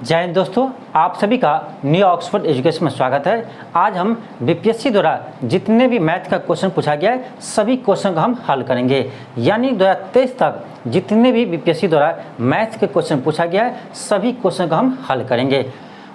जय हिंद दोस्तों, आप सभी का न्यू ऑक्सफोर्ड एजुकेशन में स्वागत है। आज हम बीपीएससी द्वारा जितने भी मैथ का क्वेश्चन पूछा गया है सभी क्वेश्चन का हम हल करेंगे। यानी 2023 तक जितने भी बीपीएससी द्वारा मैथ के क्वेश्चन पूछा गया है सभी क्वेश्चन का हम हल करेंगे।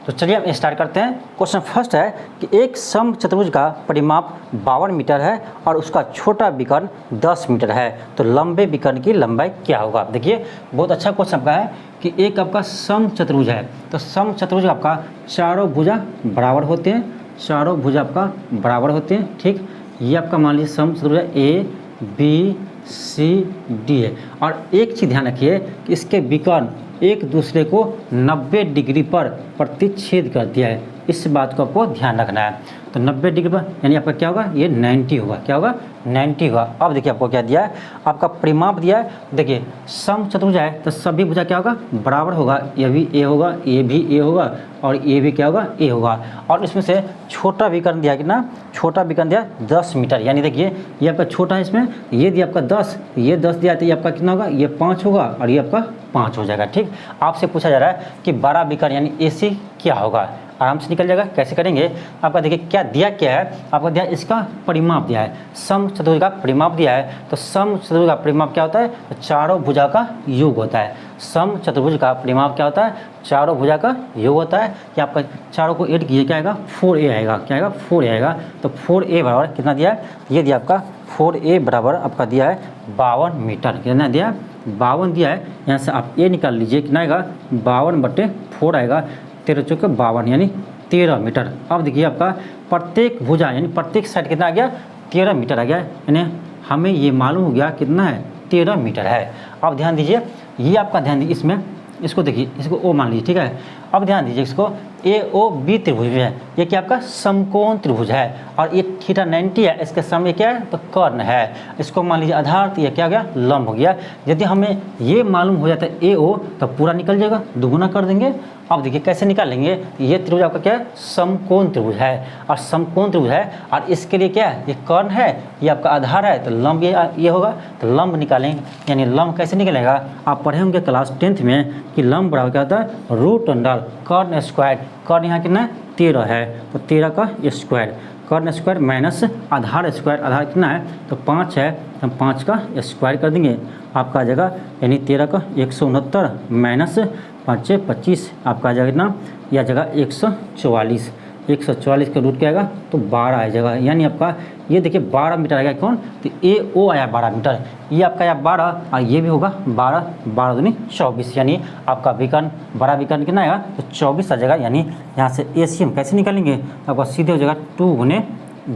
तो चलिए हम स्टार्ट करते हैं। क्वेश्चन फर्स्ट है कि एक समचतुर्भुज का परिमाप 52 मीटर है और उसका छोटा विकर्ण 10 मीटर है, तो लंबे विकर्ण की लंबाई क्या होगा। देखिए बहुत अच्छा क्वेश्चन आपका है कि एक आपका समचतुर्भुज है, तो समचतुर्भुज आपका चारों भुजा बराबर होते हैं, चारों भुजा आपका बराबर होते हैं। ठीक, ये आपका मान लीजिए समचतुर्भुज है ए बी सी डी है। और एक चीज़ ध्यान रखिए कि इसके विकर्ण एक दूसरे को 90 डिग्री पर प्रतिच्छेद कर दिया है, इस बात को आपको ध्यान रखना है। तो 90 डिग्री पर यानी आपका क्या होगा, ये 90 होगा। क्या होगा, 90 होगा। अब देखिए आपको क्या दिया है, आपका परिमाप दिया है। देखिए समचतुर्भुज है तो सभी भुजा क्या होगा, बराबर होगा। ये भी ए होगा, ये भी ए होगा और ये भी क्या होगा, ए होगा। और इसमें से छोटा विकर्ण दिया कितना, छोटा विकर्ण दिया 10 मीटर। यानी देखिए ये आपका छोटा है, इसमें ये दिया आपका 10, ये 10 दिया तो ये आपका कितना होगा, ये 5 होगा और ये आपका 5 हो जाएगा। ठीक, आपसे पूछा जा रहा है कि बड़ा विकर्ण यानी एसी क्या होगा, आराम से निकल जाएगा। कैसे करेंगे, आपका देखिए क्या दिया, क्या है आपका दिया, इसका परिमाप दिया है, समचतुर्भुज का परिमाप दिया है। तो समचतुर्भुज का परिमाप क्या होता है, तो चारों भुजा का योग होता है। समचतुर्भुज का परिमाप क्या होता है, चारों भुजा का योग होता है। कि आपका चारों को ऐड कीजिए क्या आएगा, 4a आएगा। क्या आएगा, 4a आएगा। तो 4a बराबर कितना दिया है, ये दिया आपका 4a बराबर आपका दिया है 52 मीटर। कितना दिया है, 52 दिया है। यहाँ से आप ए निकाल लीजिए, कितना आएगा 52/4 आएगा, 13 चौके 52 यानी 13 मीटर। अब देखिए आपका प्रत्येक भुजा यानी प्रत्येक साइड कितना आ गया, 13 मीटर आ गया। यानी हमें ये मालूम हो गया कितना है, 13 मीटर है। अब ध्यान दीजिए, ये आपका ध्यान दीजिए, इसमें इसको देखिए, इसको ओ मान लीजिए। ठीक है, अब ध्यान दीजिए, इसको ए ओ बी त्रिभुज है, ये क्या आपका समकोण त्रिभुज है। और ये थीटा 90 है, इसके सामने क्या है, तो कर्ण है। इसको मान लीजिए आधार, तो ये क्या हो गया, लंब हो गया। यदि हमें ये मालूम हो जाता है ए ओ, तो पूरा निकल जाएगा, दुगुना कर देंगे। अब देखिए कैसे निकालेंगे, ये त्रिभुज आपका क्या है, समकोण त्रिभुज है। और समकोण त्रिभुज है और इसके लिए क्या है, ये कर्ण है, ये आपका आधार है, तो लंब ये होगा। तो लंब निकालेंगे, यानी लंब कैसे निकलेगा, आप पढ़े होंगे क्लास 10th में कि लंब बराबर क्या होता है, √अंडर कर्ण स्क्वायर। कर्ण यहाँ कितना है, 13 है, तो 13 का स्क्वायर, कर्ण स्क्वायर माइनस आधार स्क्वायर। आधार कितना है, तो 5 है, हम 5 का स्क्वायर कर देंगे, आपका आ जाएगा यानी 13 का 169 माइनस 5 25 आपका आ जाएगा कितना, यह आ जाएगा 144। 144 का रूट क्या आएगा, तो 12 आ जाएगा। यानी आपका ये देखिए 12 मीटर आएगा। कौन, तो ए ओ आया 12 मीटर, ये आपका आया 12 और ये भी होगा 12, 12 दूनी 24। यानी आपका विकर्ण बड़ा विकर्ण कितना आएगा, तो 24 आ जाएगा। यानी यहाँ से ए सी हम कैसे निकालेंगे, तो आपका सीधे हो जाएगा 2 ×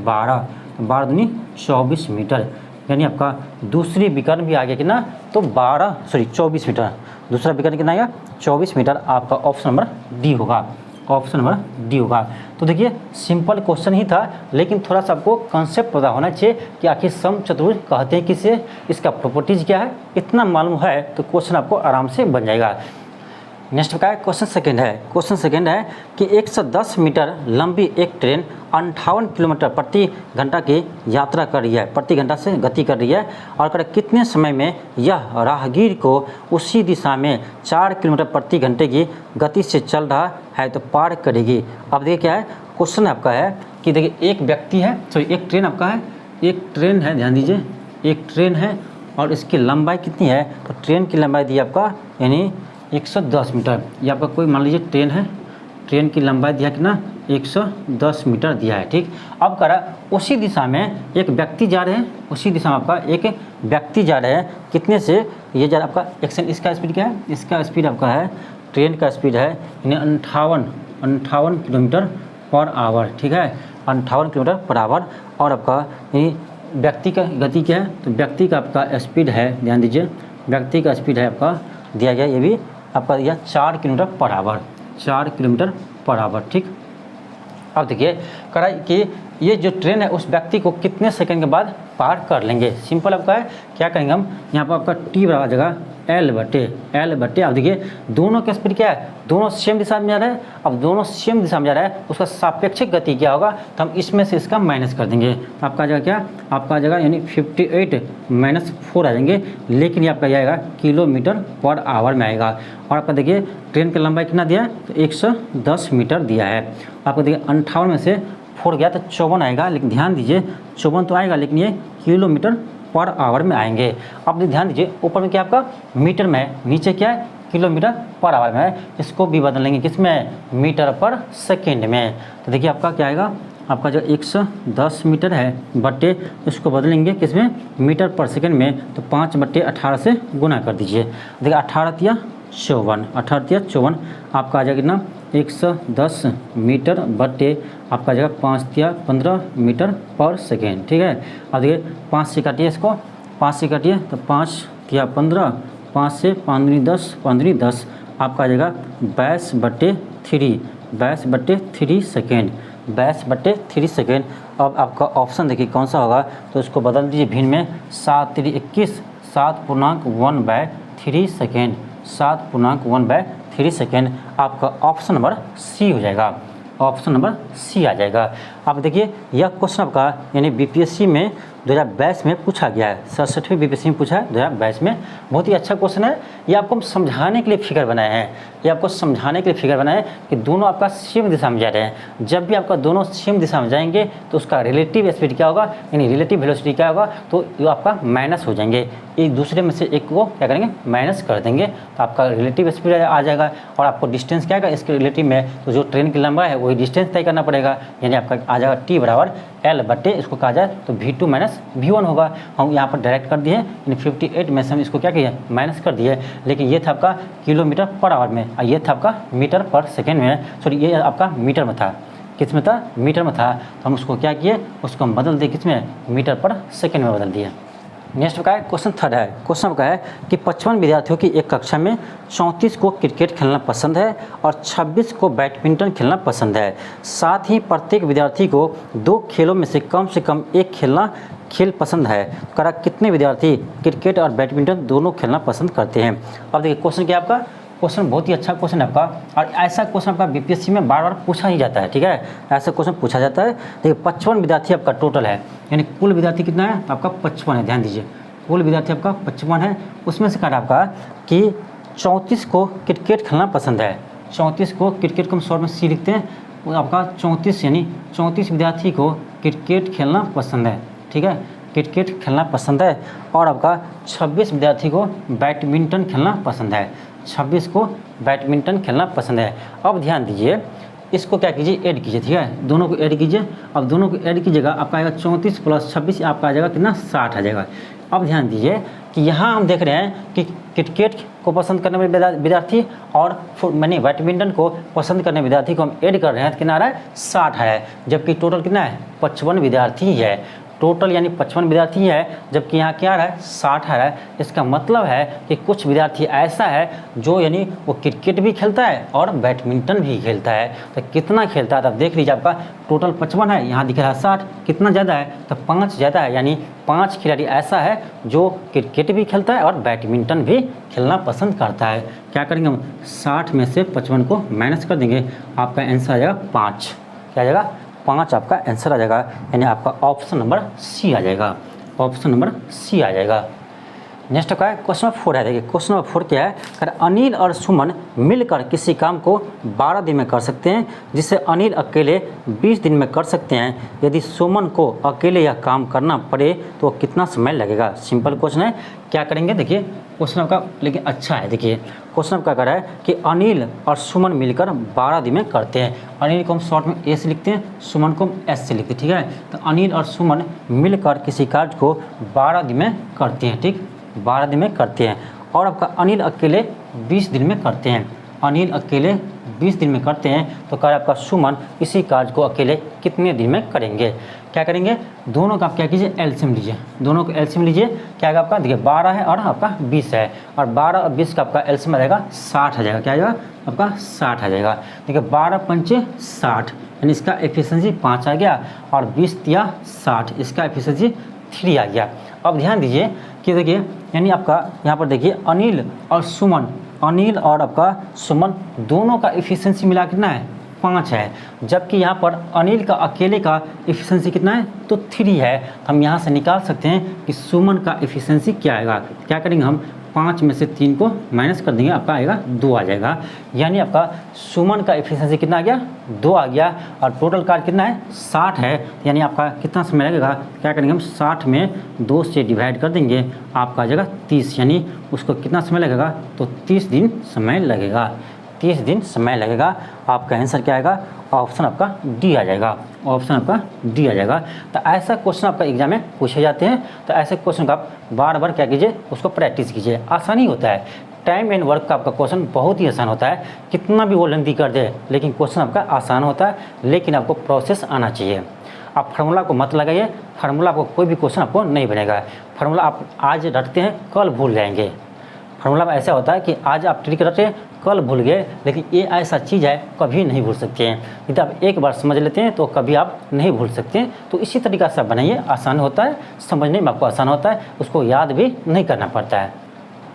12, 12 दूनी 24 मीटर। यानी आपका दूसरी विकर्ण भी आ गया कितना, तो 24 मीटर। दूसरा विकर्ण कितना आएगा, 24 मीटर। आपका ऑप्शन नंबर डी होगा, ऑप्शन नंबर डी होगा। तो देखिए सिंपल क्वेश्चन ही था, लेकिन थोड़ा सा आपको कंसेप्ट पता होना चाहिए कि आखिर समचतुर्भुज कहते हैं किसे, इसका प्रॉपर्टीज क्या है, इतना मालूम है तो क्वेश्चन आपको आराम से बन जाएगा। नेक्स्ट का क्वेश्चन सेकंड है। क्वेश्चन सेकंड है कि 110 मीटर लंबी एक ट्रेन 58 किलोमीटर प्रति घंटा की यात्रा कर रही है, प्रति घंटा से गति कर रही है, और कितने समय में यह राहगीर को उसी दिशा में 4 किलोमीटर प्रति घंटे की गति से चल रहा है तो पार करेगी। अब देखिए क्या है क्वेश्चन आपका है कि देखिए एक व्यक्ति है, सॉरी एक ट्रेन आपका है, एक ट्रेन है, ध्यान दीजिए एक ट्रेन है और इसकी लंबाई कितनी है, तो ट्रेन की लंबाई दी आपका यानी 110 मीटर। ये आपका कोई मान लीजिए ट्रेन है, ट्रेन की लंबाई दिया कितना, 110 मीटर दिया है। ठीक, अब कह रहा उसी दिशा में एक व्यक्ति जा रहे हैं, उसी दिशा में आपका एक व्यक्ति जा रहे हैं, कितने से ये जा रहा आपका एक्शन, इसका स्पीड क्या है, इसका स्पीड आपका है, ट्रेन का स्पीड है यानी 58 किलोमीटर पर आवर। ठीक है, 58 किलोमीटर पर आवर। और आपका यानी व्यक्ति का गति क्या है, तो व्यक्ति का आपका स्पीड है, ध्यान दीजिए व्यक्ति का स्पीड है आपका दिया गया, ये भी आपका दिया 4 kilometre per hour, 4 kilometre per hour. ठीक, अब देखिए कह रहा है कि ये जो ट्रेन है उस व्यक्ति को कितने सेकंड के बाद पार कर लेंगे। सिंपल आपका है, क्या करेंगे हम यहाँ पर आपका टी बराबर आ जाएगा L/L/, अब देखिए दोनों का स्पीड क्या है, दोनों सेम दिशा में जा रहा है। अब दोनों सेम दिशा में जा रहा है, उसका सापेक्षिक गति क्या होगा, तो हम इसमें से इसका माइनस कर देंगे, तो आपका आ जाएगा क्या, आपका आ जाएगा यानी 58 - 4 आ जाएंगे, लेकिन ये आपका आएगा km/h में आएगा। और आपका देखिए ट्रेन की लंबाई कितना दिया है, तो 110 मीटर दिया है। आपको देखिए 58 में से 4 गया तो 54 आएगा, लेकिन ध्यान दीजिए 54 तो आएगा, लेकिन ये km/h में आएंगे। अब ध्यान दीजिए ऊपर में क्या आपका मीटर में है, नीचे क्या है km/h में है, इसको भी बदल लेंगे किसमें, मीटर/सेकेंड में। तो देखिए आपका क्या आएगा, आपका जो 110 मीटर है बट्टे इसको बदलेंगे किसमें, मीटर/सेकेंड में, तो 5/18 से गुना कर दीजिए। देखिए 18 × 54, 18 × 54 आपका आ जाएगा कितना, 110 मीटर बट्टे आपका जगह 5 × 15 मीटर/सेकेंड, ठीक है। अब देखिए 5 से काटिए इसको, 5 से काटिए तो 5 × 15, 5 से 5 × 10, 5 × 10 आपका आ जाएगा 22/3, 22/3 सेकेंड, 22/3 सेकेंड। अब आपका ऑप्शन देखिए कौन सा होगा, तो इसको बदल दीजिए भिन्न में, 7 × 3 = 21, 7.1/3 सेकेंड, 7.1/3 सेकेंड। आपका ऑप्शन नंबर सी हो जाएगा, ऑप्शन नंबर सी आ जाएगा। अब देखिए यह क्वेश्चन आपका यानी बीपीएससी में 2022 में पूछा गया है, 67वीं बीपीएससी में पूछा है 2022 में। बहुत ही अच्छा क्वेश्चन है, ये आपको हम समझाने के लिए फिगर बनाए हैं, ये आपको समझाने के लिए फिगर बनाए हैं कि दोनों आपका सेम दिशा में जा रहे हैं। जब भी आपका दोनों सेम दिशा में जाएंगे तो उसका रिलेटिव स्पीड क्या होगा, यानी रिलेटिव वेलोसिटी क्या होगा, तो ये आपका माइनस हो जाएंगे, एक दूसरे में से एक को क्या करेंगे, माइनस कर देंगे, तो आपका रिलेटिव स्पीड आ जाएगा। और आपको डिस्टेंस क्या आएगा इसके रिलेटिव में, तो जो ट्रेन की लंबाई है वही डिस्टेंस तय करना पड़ेगा, यानी आपका आ जाएगा T/L/, इसको कहा जाए तो V2 - V1 होगा। हम यहाँ पर डायरेक्ट कर दिए, यानी 58 में से हम इसको क्या किए, माइनस कर दिए, लेकिन ये था आपका km/h में और ये था आपका मीटर/सेकेंड में, सॉरी ये आपका मीटर में था, किस में था, मीटर में था। तो हम उसको क्या किए, उसको हम बदल दिए किस में, मीटर/सेकेंड में बदल दिए। नेक्स्ट का है क्वेश्चन थर्ड है, क्वेश्चन का है कि 55 विद्यार्थियों की एक कक्षा में 34 को क्रिकेट खेलना पसंद है और 26 को बैडमिंटन खेलना पसंद है। साथ ही प्रत्येक विद्यार्थी को 2 खेलों में से कम एक खेल पसंद है। करा कितने विद्यार्थी क्रिकेट और बैडमिंटन दोनों खेलना पसंद करते हैं। अब देखिए क्वेश्चन क्या आपका, क्वेश्चन बहुत ही अच्छा क्वेश्चन है आपका, और ऐसा क्वेश्चन आपका बीपीएससी में बार बार पूछा ही जाता है, ठीक है, ऐसा क्वेश्चन पूछा जाता है। देखिए 55 विद्यार्थी आपका टोटल है, यानी कुल विद्यार्थी कितना है आपका 55 है, ध्यान दीजिए कुल विद्यार्थी आपका 55 है। उसमें से कहा आपका कि 34 को क्रिकेट खेलना पसंद है, 34 को क्रिकेट को हम शॉर्ट में सी लिखते हैं, वो आपका 34 यानी 34 विद्यार्थी को क्रिकेट खेलना पसंद है, ठीक है, क्रिकेट खेलना पसंद है। और आपका 26 विद्यार्थी को बैडमिंटन खेलना पसंद है, 26 को बैडमिंटन खेलना पसंद है। अब ध्यान दीजिए इसको क्या कीजिए, ऐड कीजिए, ठीक है, दोनों को ऐड कीजिए। अब दोनों को ऐड कीजिएगा, आपका आएगा 34 + 26 आपका आ जाएगा कितना, 60 आ जाएगा। अब ध्यान दीजिए कि यहाँ हम देख रहे हैं कि क्रिकेट को पसंद करने वाले विद्यार्थी और मैंने बैडमिंटन को पसंद करने विद्यार्थी को हम ऐड कर रहे हैं, तो कितना आ रहा है, 60 है, जबकि टोटल कितना है, 55 विद्यार्थी है, टोटल यानी 55 विद्यार्थी है, जबकि यहाँ क्या आ रहा है, 60 आ रहा है। इसका मतलब है कि कुछ विद्यार्थी ऐसा है जो यानी वो क्रिकेट भी खेलता है और बैडमिंटन भी खेलता है। तो कितना खेलता है, तब देख लीजिए आपका टोटल 55 है, यहाँ दिख रहा है 60, कितना ज़्यादा है, तो 5 ज़्यादा है, यानी 5 खिलाड़ी ऐसा है जो क्रिकेट भी खेलता है और बैडमिंटन भी खेलना पसंद करता है। क्या करेंगे हम, 60 में से 55 को माइनस कर देंगे, आपका आंसर आ जाएगा 5, क्या आ जाएगा, 5 आपका आंसर आ जाएगा, यानी आपका ऑप्शन नंबर सी आ जाएगा, ऑप्शन नंबर सी आ जाएगा। नेक्स्ट का है क्वेश्चन नंबर 4 है, देखिए क्वेश्चन नंबर 4 क्या है, अगर अनिल और सुमन मिलकर किसी काम को 12 दिन में कर सकते हैं, जिसे अनिल अकेले 20 दिन में कर सकते हैं। यदि सुमन को अकेले यह काम करना पड़े तो कितना समय लगेगा। सिंपल क्वेश्चन है, क्या करेंगे, देखिए क्वेश्चन आपका लेकिन अच्छा है। देखिए क्वेश्चन आपका कह रहा है कि अनिल और सुमन मिलकर 12 दिन में करते हैं। अनिल को हम शॉर्ट में ए से लिखते हैं, सुमन को हम एस से लिखते हैं, ठीक है। तो अनिल और सुमन मिलकर किसी कार्य को 12 दिन में करते हैं, ठीक, 12 दिन में करते हैं। और आपका अनिल अकेले 20 दिन में करते हैं, अनिल अकेले 20 दिन में करते हैं, तो कह आपका सुमन इसी कार्य को अकेले कितने दिन में करेंगे। क्या करेंगे, दोनों का आप क्या कीजिए, एलसीएम लीजिए, दोनों को एलसीएम लीजिए, क्या आएगा आपका, देखिए 12 है और आपका 20 है, और 12 और 20 का आपका एलसीएम आ जाएगा 60 आ जाएगा, क्या आ जाएगा आपका 60 आ जाएगा। देखिए 12 × 5 = 60, यानी इसका एफिशिएंसी 5 आ गया, और 20 × 3 = 60, इसका एफिशिएंसी 3 आ गया। अब ध्यान दीजिए कि देखिए यानी आपका यहाँ पर देखिए अनिल और आपका सुमन दोनों का एफिशिएंसी मिला कितना है 5 है, जबकि यहाँ पर अनिल का अकेले का एफिशिएंसी कितना है तो 3 है। तो हम यहाँ से निकाल सकते हैं कि सुमन का एफिशिएंसी क्या आएगा। क्या करेंगे हम 5 में से 3 को माइनस कर देंगे, आपका आएगा 2 आ जाएगा। यानी आपका सुमन का एफिशिएंसी कितना आ गया 2 आ गया और टोटल कार्य कितना है 60 है। यानी आपका कितना समय लगेगा, क्या करेंगे हम 60 में 2 से डिवाइड कर देंगे, आपका आ जाएगा 30। यानी उसको कितना समय लगेगा तो 30 दिन समय लगेगा, 30 दिन समय लगेगा। आपका आंसर क्या आएगा, ऑप्शन आपका डी आ जाएगा, ऑप्शन आपका डी आ जाएगा। तो ऐसा क्वेश्चन आपका एग्जाम में पूछे जाते हैं, तो ऐसे क्वेश्चन का आप बार बार क्या कीजिए, उसको प्रैक्टिस कीजिए। आसानी होता है, टाइम एंड वर्क का आपका क्वेश्चन बहुत ही आसान होता है, कितना भी वो लेंथी कर दे लेकिन क्वेश्चन आपका आसान होता है, लेकिन आपको प्रोसेस आना चाहिए। आप फार्मूला को मत लगाइए, फार्मूला आपको कोई भी क्वेश्चन आपको नहीं बनेगा। फार्मूला आप आज रटते हैं कल भूल जाएंगे। फार्मूला में ऐसा होता है कि आज आप ट्रिक रटे कल भूल गए, लेकिन ये ऐसा चीज़ है कभी नहीं भूल सकते हैं। यदि आप एक बार समझ लेते हैं तो कभी आप नहीं भूल सकते हैं। तो इसी तरीक़ा से बनाइए, आसान होता है, समझने में आपको आसान होता है, उसको याद भी नहीं करना पड़ता है।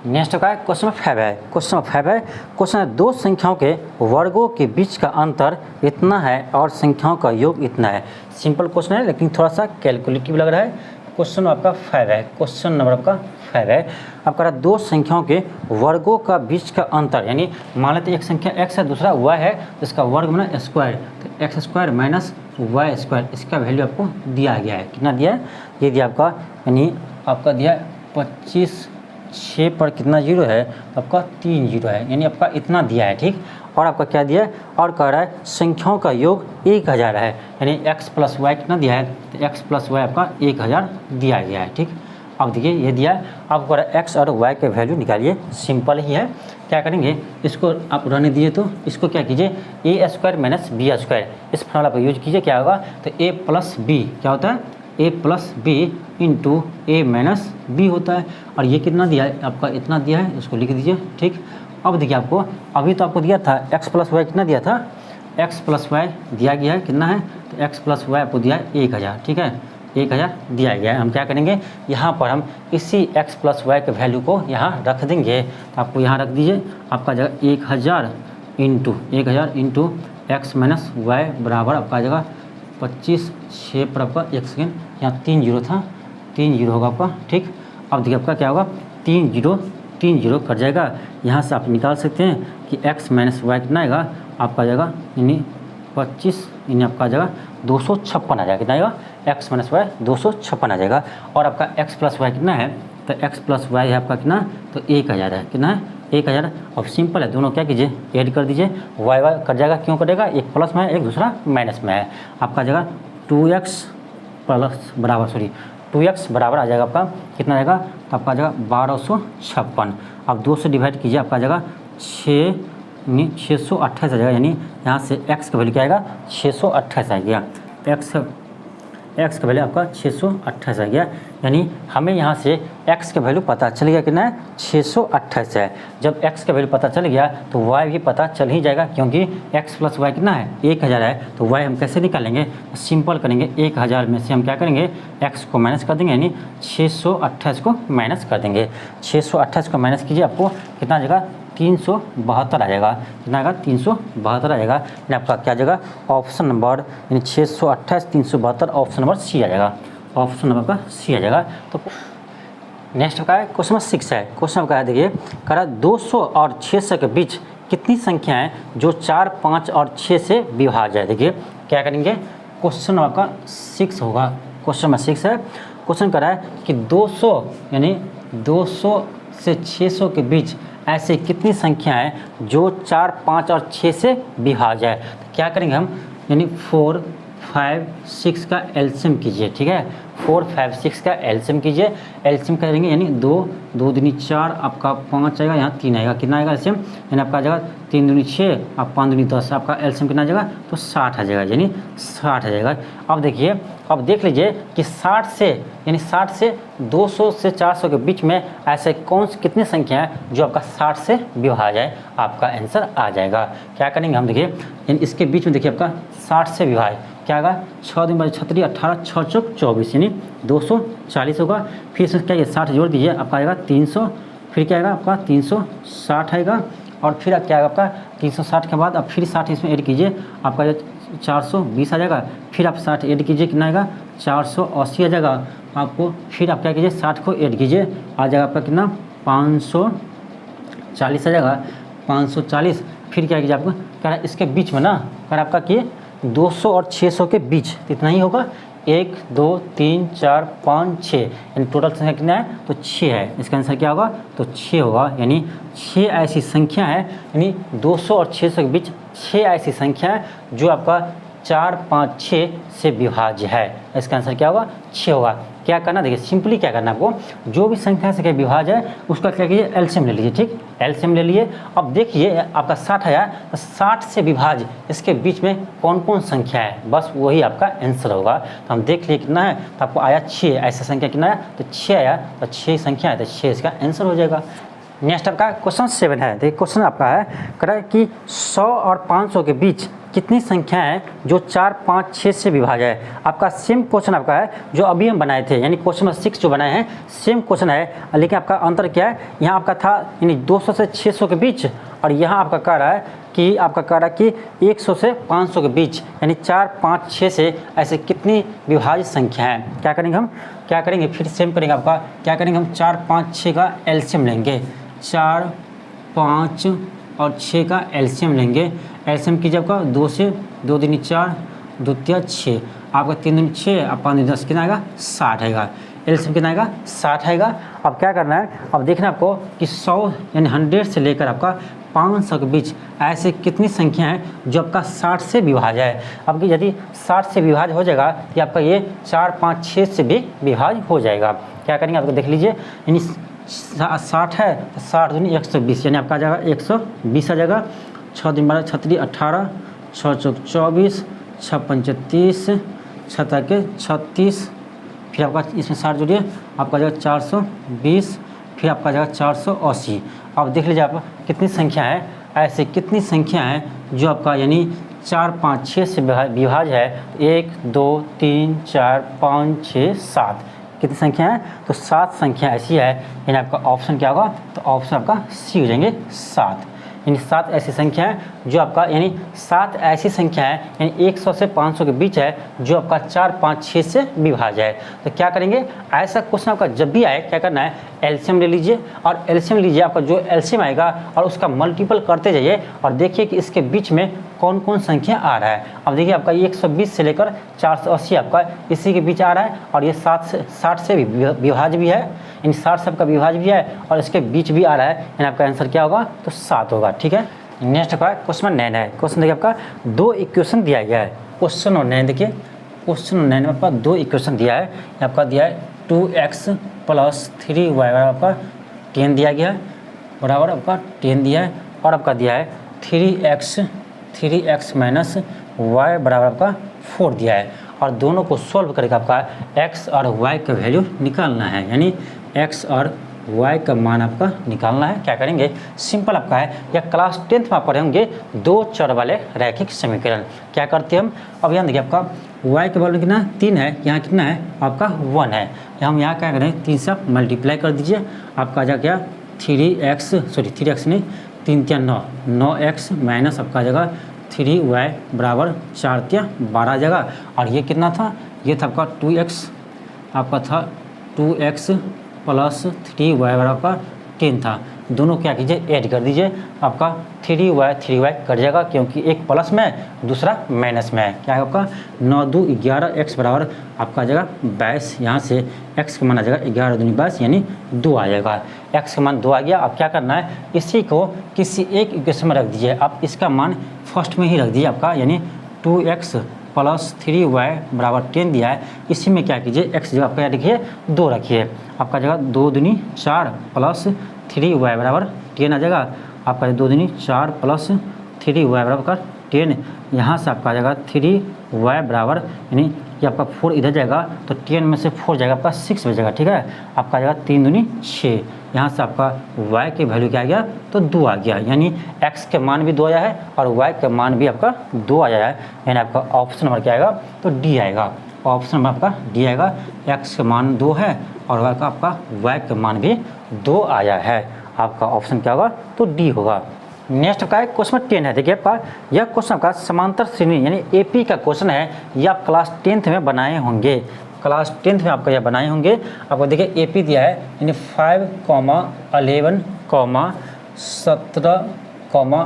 नेक्स्ट का क्वेश्चन 5 है। क्वेश्चन 5 है, क्वेश्चन है 2 संख्याओं के वर्गों के बीच का अंतर इतना है और संख्याओं का योग इतना है। सिंपल क्वेश्चन है लेकिन थोड़ा सा कैलकुलेटिव लग रहा है। क्वेश्चन आपका 5 है, क्वेश्चन नंबर आपका 5 है। आपका 2 संख्याओं के वर्गों का बीच का अंतर, यानी मान लेते एक संख्या x है दूसरा y है, तो इसका वर्ग बना स्क्वायर, तो x square minus Y square, इसका वैल्यू आपको दिया गया है। कितना दिया है, ये दिया आपका, यानी आपका दिया है 25, 6 पर कितना जीरो है, आपका 3 जीरो है, यानी आपका इतना दिया है। ठीक, और आपका क्या दिया है, और कह रहा है संख्याओं का योग 1000 है, यानी x प्लस वाई कितना दिया है, तो x प्लस वाई आपका 1000 दिया गया है। ठीक, अब देखिए ये दिया है, आपको कह रहा है x और y के वैल्यू निकालिए। सिंपल ही है, क्या करेंगे, इसको आप रहने दीजिए, तो इसको क्या कीजिए a square minus B square, इस फॉर्मूला पर यूज कीजिए। क्या होगा, तो a प्लस बी क्या होता है, a plus B into A minus B होता है। और ये कितना दिया है, आपका इतना दिया है, इसको लिख दीजिए। ठीक, अब देखिए आपको अभी तो आपको दिया था x प्लस वाई, कितना दिया था, x प्लस वाई दिया गया है, कितना है, तो x प्लस वाई आपको दिया है 1000। ठीक है, 1000 दिया गया है। हम क्या करेंगे, यहाँ पर हम इसी x प्लस वाई के वैल्यू को यहाँ रख देंगे, तो आपको यहाँ रख दीजिए, आपका जगह 1000 इंटू एक्स माइनस वाई बराबर आपका जगह 25, 6 पर आपका 1 सेकेंड, यहाँ 3 जीरो था, 3 जीरो होगा आपका। ठीक, अब देखिए आपका क्या होगा, 3 जीरो कट जाएगा। यहाँ से आप निकाल सकते हैं कि x माइनस वाई कितना आएगा, आपका जगह यानी 25, यानी आपका जगह 256 आ जाएगा। कितना आएगा, x माइनस वाई 256 आ जाएगा। और आपका x प्लस वाई कितना है, तो x प्लस वाई है आपका कितना, तो 1000 है। कितना है, 1000। अब सिंपल है, दोनों क्या कीजिए ऐड कर दीजिए, वाई कट जाएगा, क्यों कटेगा, एक प्लस में है एक दूसरा माइनस में है। आपका जगह 2x प्लस बराबर 2x बराबर आ जाएगा आपका, कितना आएगा, तो आपका जगह 1256। अब 2 से डिवाइड कीजिए, आपका जगह 628 आ जाएगा, यानी यहाँ से x का वैल्यू क्या आएगा, 628 आ गया। x का वैल्यू आपका 628 आ गया, यानी हमें यहाँ से x का वैल्यू पता चल गया, कितना है, 628 है। जब x का वैल्यू पता चल गया तो y भी पता चल ही जाएगा, क्योंकि x प्लस वाई कितना है, 1000 है। तो y हम कैसे निकालेंगे, सिंपल करेंगे, 1000 में से हम क्या करेंगे, x को माइनस कर देंगे, यानी 628 को माइनस कर देंगे। 628 को माइनस कीजिए, आपको कितना जगह 372 आ जाएगा। कितना आएगा, 372 आ जाएगा। यानी आपका क्या जगह, ऑप्शन नंबर, यानी 628 372, ऑप्शन नंबर सी आ जाएगा, ऑप्शन नंबर का सी आ जाएगा। तो नेक्स्ट का है क्वेश्चन 6 है। क्वेश्चन का है, देखिए कह रहा है 200 और 600 के बीच कितनी संख्या है जो 4, 5 और 6 से विभाज्य है। देखिए क्या करेंगे, क्वेश्चन आपका 6 होगा, क्वेश्चन में 6 है। क्वेश्चन कर रहा है कि 200 यानी 200 से 600 के बीच ऐसे कितनी संख्या है जो 4, 5 और 6 से विभाज्य है। तो क्या करेंगे हम, यानी 4, 5, 6 का एलसीएम कीजिए। ठीक है, 4, 5, 6 का एलसीएम कीजिए। एलसीएम करेंगे, यानी 2 दूनी 4, आपका 5 आएगा, यहाँ 3 आएगा। कितना आएगा एलसीएम, यानी आपका जगह 3 दूनी 6, आप 5 दूनी 10, आपका एलसीएम कितना आ जाएगा, तो 60 आ जाएगा, यानी 60 आ जाएगा। अब देखिए, अब देख लीजिए कि 60 से, यानी 60 से 200 से 400 के बीच में ऐसे कितनी संख्या है जो आपका 60 से विभाज्य है, आपका आंसर आ जाएगा। क्या करेंगे हम, देखिए यानी इसके बीच में देखिए आपका 60 से विभाज्य क्या आएगा, 6 दूनी 36, 18, 6 चौक 24, यानी 240 होगा। फिर इसमें क्या 60 जोड़ दीजिए, आपका आएगा 300, फिर क्या आएगा आपका 360 आएगा, और फिर क्या आएगा आपका 360 के बाद अब फिर 60 इसमें ऐड कीजिए, आपका 420 आ जाएगा। फिर आप 60 ऐड कीजिए, कितना आएगा 480 आ जाएगा आपको। फिर आप क्या कीजिए 60 को ऐड कीजिए, आ जाएगा आपका कितना 540 आ जाएगा, 540। फिर क्या कीजिए आपको कह रहा है इसके बीच में ना, कह रहा है आपका कि 200 और 600 के बीच इतना ही होगा, 1 2 3 4 5 6, यानी टोटल संख्या कितना है तो 6 है। इसका आंसर क्या होगा तो 6 होगा, यानी 6 ऐसी संख्या है, यानी 200 और 600 के बीच 6 ऐसी संख्या है जो आपका 4 5 6 से विभाज्य है। इसका आंसर क्या होगा 6 होगा। क्या करना देखिए सिंपली क्या करना आपको, जो भी संख्या से विभाज्य है उसका क्या कीजिए एलसीएम ले लीजिए, ठीक एलसीएम ले लिए। अब देखिए आपका 60 आया तो 60 से विभाज्य इसके बीच में कौन कौन संख्या है, बस वही आपका आंसर होगा। तो हम देख लिए कितना है तो आपको आया 6, ऐसा संख्या कितना आया तो 6 आया, तो 6 संख्या है तो 6 इसका आंसर हो जाएगा। नेक्स्ट आपका क्वेश्चन 7 है। देखिए क्वेश्चन आपका है कह रहा है कि 100 और 500 के बीच कितनी संख्या है जो 4 5 6 से विभाज्य है। आपका सेम क्वेश्चन आपका है जो अभी हम बनाए थे, यानी क्वेश्चन नंबर 6 जो बनाए हैं सेम क्वेश्चन है, लेकिन आपका अंतर क्या है, यहाँ आपका था यानी 200 से 600 के बीच, और यहाँ आपका कह रहा है कि आपका कह रहा है कि 100 से 500 के बीच, यानी 4 5 6 से ऐसे कितनी विभाज्य संख्या है। क्या करेंगे हम, क्या करेंगे फिर सेम करेंगे आपका, क्या करेंगे हम 4 5 6 का एलसीएम लेंगे, 4 5 और 6 का एलसीएम लेंगे। एलसीएम कीजिए आपका 2 से 2 दूनी 4, 2 तिया 6, आपका 3 दूनी 6, आप 5 दूनी 10, कितना आएगा 60 आएगा। एलसीएम कितना आएगा 60 आएगा। अब क्या करना है, अब देखना आपको कि 100 यानी 100 से लेकर आपका 500 के बीच ऐसे कितनी संख्या है जो आपका 60 से विभाज्य है। अब कि यदि 60 से विभाज्य हो जाएगा तो आपका ये 4 5 6 से भी विभाज्य हो जाएगा। क्या करेंगे आपको देख लीजिए, यानी 60 है तो 60 दूनी 120, यानी आपका आ जाएगा 120 आ जाएगा। 6 दिन 12 36 18, 6 चौक 24, 6 पंच 30, 6 के 36, फिर आपका इसमें 60 जोड़िए, आपका जाएगा 420, फिर आपका जाएगा 480। अब देख लीजिए आप कितनी संख्या है, ऐसे कितनी संख्या है जो आपका यानी 4 5 6 से विभाज्य है। 1 2 3 4 5 6 7, कितनी संख्या है तो 7 संख्या ऐसी है, यानी आपका ऑप्शन क्या होगा तो ऑप्शन आपका सी हो जाएंगे 7, यानी 7 ऐसी संख्या है जो आपका यानी 7 ऐसी संख्या है यानी 100 से 500 के बीच है जो आपका 4 5 6 से विभाज्य है। तो क्या करेंगे, ऐसा क्वेश्चन आपका जब भी आए क्या करना है एलसीएम ले लीजिए, और एलसीएम लीजिए, आपका जो एलसीएम आएगा और उसका मल्टीपल करते जाइए और देखिए कि इसके बीच में कौन कौन संख्या आ रहा है। अब देखिए आपका 120 से लेकर 480 आपका इसी के बीच आ रहा है, और ये 60 से विभाज्य भी है, इन 60 से आपका विभाज्य भी है और इसके बीच भी आ रहा है, यानी आपका आंसर क्या होगा तो 7 होगा। ठीक है, नेक्स्ट का क्वेश्चन 9 है। क्वेश्चन देखिए आपका 2 इक्वेशन दिया गया है। क्वेश्चन और 9 देखिए, क्वेश्चन और 9 में आपका 2 इक्वेशन दिया है, आपका दिया है 2x + 3y आपका 10 दिया गया है, बराबर आपका 10 दिया है, और आपका दिया है 3x - y बराबर आपका 4 दिया है, और दोनों को सॉल्व करके आपका x और y का वैल्यू निकालना है, यानी x और y का मान आपका निकालना है। क्या करेंगे, सिंपल आपका है, या क्लास 10th में आप पढ़े होंगे 2 चर वाले रैखिक समीकरण। क्या करते हैं हम, अब यहाँ देखिए आपका y के वैल्यू कितना 3 है, यहाँ कितना है आपका 1 है, हम यहाँ क्या करें 3 से आप मल्टीप्लाई कर दीजिए, आपका आ जाएगा 3x नहीं 3 × 9, 9x माइनस आपका आ जाएगा 3y बराबर 4 × 12 जगह, और ये कितना था, ये था आपका 2x, आपका था 2x + 3y बराबर आपका 10 था। दोनों क्या कीजिए ऐड कर दीजिए, आपका 3y कट जाएगा क्योंकि एक प्लस में दूसरा माइनस में है। क्या है आपका 9 2 11 x बराबर आपका आ जाएगा 22, यहाँ से x का मान आ जाएगा 11 दूनी 22 यानी 2 आ जाएगा, x का मान 2 आ गया। अब क्या करना है, इसी को किसी एक इक्वेशन में रख दीजिए, आप इसका मान फर्स्ट में ही रख दीजिए आपका, यानी 2x + 3y बराबर 10 दिया है, इसी में क्या कीजिए x जगह आपका रखिए 2 रखिए, आपका जगह 2 दूनी 4 + 3y बराबर 10 आ जाएगा, आपका 2 दूनी 4 + 3y बराबर 10, यहाँ से आपका आ जाएगा 3y बराबर यानी ये आपका 4 इधर जाएगा तो 10 में से 4 जाएगा आपका 6 बचेगा। ठीक है, आपका आ जाएगा 3 दूनी 6, यहाँ से आपका y के वैल्यू क्या आ गया तो 2 आ गया, यानी x के मान भी 2 आया है और y का मान भी आपका 2 आया है, यानी आपका ऑप्शन नंबर क्या आएगा तो डी आएगा। ऑप्शन में आपका डी आएगा। x का मान 2 है और y का आपका y का मान भी 2 आया है। आपका ऑप्शन क्या होगा? तो डी होगा। नेक्स्ट का है क्वेश्चन 10 है। देखिए आपका यह क्वेश्चन आपका समांतर श्रेणी यानी एपी का क्वेश्चन है। ये आप क्लास 10th में बनाए होंगे, क्लास 10th में आपका यह बनाए होंगे। आपको देखिए एपी दिया है यानी 5, 11, 17,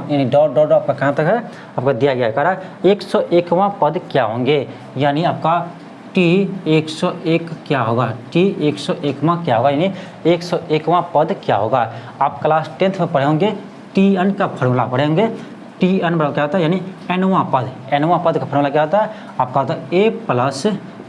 यानी डॉट डॉट आपका कहाँ तक है आपका दिया गया है। कह रहा है 101वां पद क्या होंगे, यानी आपका टी 101 क्या होगा, टी 101वां क्या होगा, यानी 101वां पद क्या होगा। आप क्लास 10th में पढ़े होंगे, टी एन का फॉर्मूला पढ़े होंगे। टी एन बराबर क्या होता है, यानी एनवां पद का फॉर्मूला क्या होता है आपका, होता है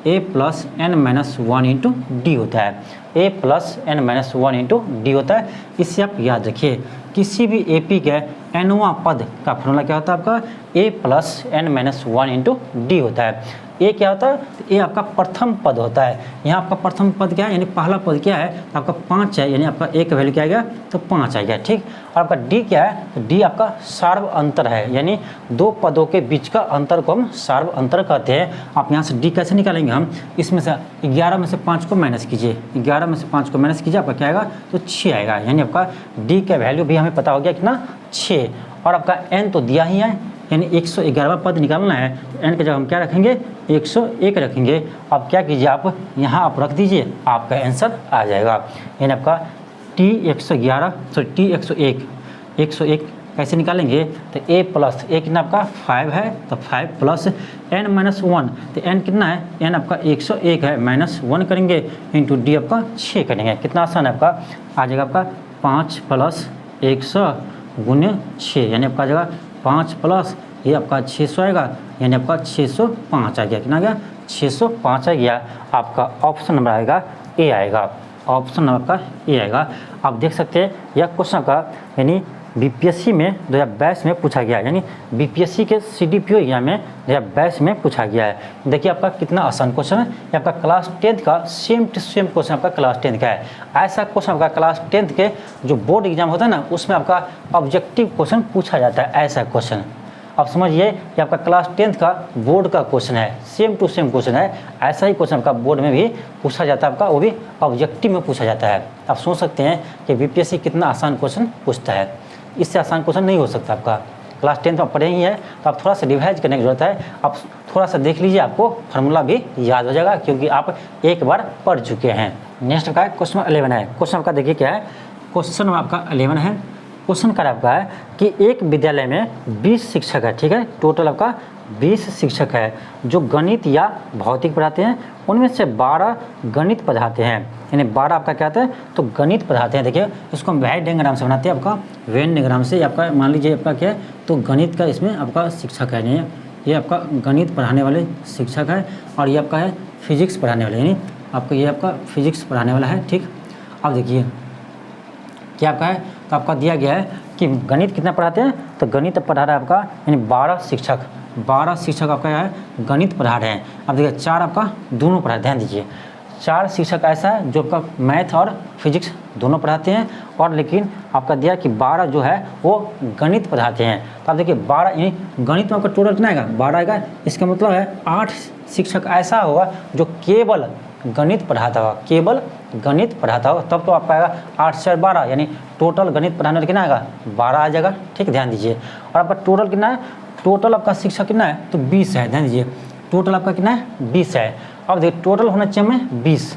a plus n minus 1 into d होता है। A plus n minus 1 into d होता है। इससे आप याद रखिए, किसी भी एपी के एनवां पद का फॉर्मूला क्या होता है आपका, a plus n minus 1 into d होता है। ए क्या होता है, तो ए आपका प्रथम पद होता है। यहाँ आपका प्रथम पद क्या है, यानी पहला पद क्या है, तो आपका 5 है, यानी आपका ए का वैल्यू क्या आएगा, तो 5 आएगा। ठीक, और आपका डी क्या है, तो डी आपका सार्व अंतर है, यानी दो पदों के बीच का अंतर को हम सार्व अंतर कहते हैं। आप यहाँ से डी कैसे निकालेंगे, हम इसमें से 11 में से 5 को माइनस कीजिए, 11 में से 5 को माइनस कीजिए, आपका क्या आएगा, तो 6 आएगा। यानी आपका डी का वैल्यू भी हमें पता हो गया कितना, 6। और आपका एन तो दिया ही है, यानी 111वां पद निकालना है, तो एन की जगह हम क्या रखेंगे, 101 रखेंगे। अब क्या कीजिए, आप यहाँ आप रख दीजिए, आपका आंसर आ जाएगा। यानी आपका टी 101 कैसे निकालेंगे, तो ए प्लस ए कितना आपका 5 है, तो 5 प्लस एन माइनस 1, तो एन कितना है, एन आपका 101 है, माइनस 1 करेंगे इंटू डी आपका 6 करेंगे। कितना आसान है, आपका आ जाएगा आपका 5 प्लस 100 गुने 6, यानी आपका आ जाएगा 5 प्लस ये आपका 600 आएगा, यानी आपका 605 आ गया। कितना आ गया, 605 आ गया। आपका ऑप्शन नंबर आएगा ए आएगा, ऑप्शन नंबर आपका ए आएगा। आप देख सकते हैं यह क्वेश्चन का यानी बीपीएससी में 2022 में पूछा गया है, यानी बीपीएससी के सीडीपीओ एग्जाम में 2022 में पूछा गया है। देखिए आपका कितना आसान क्वेश्चन है, ये आपका क्लास 10th का सेम टू सेम क्वेश्चन आपका क्लास 10th का है। ऐसा क्वेश्चन आपका क्लास 10th के जो बोर्ड एग्जाम होता है ना, उसमें आपका ऑब्जेक्टिव क्वेश्चन पूछा जाता है। ऐसा क्वेश्चन आप समझिए ये आपका क्लास 10th का बोर्ड का क्वेश्चन है, सेम टू सेम क्वेश्चन है। ऐसा ही क्वेश्चन आपका बोर्ड में भी पूछा जाता है, आपका वो भी ऑब्जेक्टिव में पूछा जाता है। आप सोच सकते हैं कि बीपीएससी कितना आसान क्वेश्चन पूछता है, इससे आसान क्वेश्चन नहीं हो सकता। आपका क्लास 10th में पढ़े ही है, तो आप थोड़ा सा रिवाइज करने की जरूरत है। आप थोड़ा सा देख लीजिए, आपको फार्मूला भी याद हो जाएगा, क्योंकि आप एक बार पढ़ चुके हैं। नेक्स्ट का क्वेश्चन 11 है। क्वेश्चन आपका देखिए क्या है, क्वेश्चन आपका 11 है। क्वेश्चन का आपका है कि एक विद्यालय में 20 शिक्षक है, ठीक है, टोटल आपका 20 शिक्षक है जो गणित या भौतिक पढ़ाते हैं। उनमें से 12 गणित पढ़ाते हैं, यानी 12 आपका क्या होता है, तो गणित पढ़ाते हैं। देखिए इसको हम वेन डायग्राम से बनाते हैं, आपका वेन डायग्राम से। आपका मान लीजिए आपका क्या है, तो गणित का इसमें आपका शिक्षक है, नहीं ये आपका गणित पढ़ाने वाले शिक्षक है, और ये आपका है फिजिक्स पढ़ाने वाले, यानी आपका ये आपका फिजिक्स पढ़ाने वाला है। ठीक, अब देखिए क्या आपका है, तो आपका दिया गया है कि गणित कितना पढ़ाते हैं, तो गणित पढ़ा रहा है आपका यानी 12 शिक्षक आपका है गणित पढ़ा रहे हैं। अब देखिए 4 आपका दोनों पढ़ा, ध्यान दीजिए 4 शिक्षक ऐसा है जो आपका मैथ और फिजिक्स दोनों पढ़ाते हैं, और लेकिन आपका दिया कि 12 जो है वो गणित पढ़ाते हैं। तो आप देखिए 12 यानी गणित में आपका टोटल कितना आएगा, 12 आएगा। इसका मतलब है 8 शिक्षक ऐसा होगा जो केवल गणित पढ़ाता होगा, केवल गणित पढ़ाता होगा, तब तो आपका आएगा 8 से 12, यानी टोटल गणित पढ़ाने वाला कितना आएगा, 12 आ जाएगा। ठीक, ध्यान दीजिए। और आपका टोटल कितना है, टोटल आपका शिक्षक कितना है, तो 20 है। ध्यान दीजिए टोटल आपका कितना है, 20 है। अब देखिए टोटल होना चाहिए हमें 20,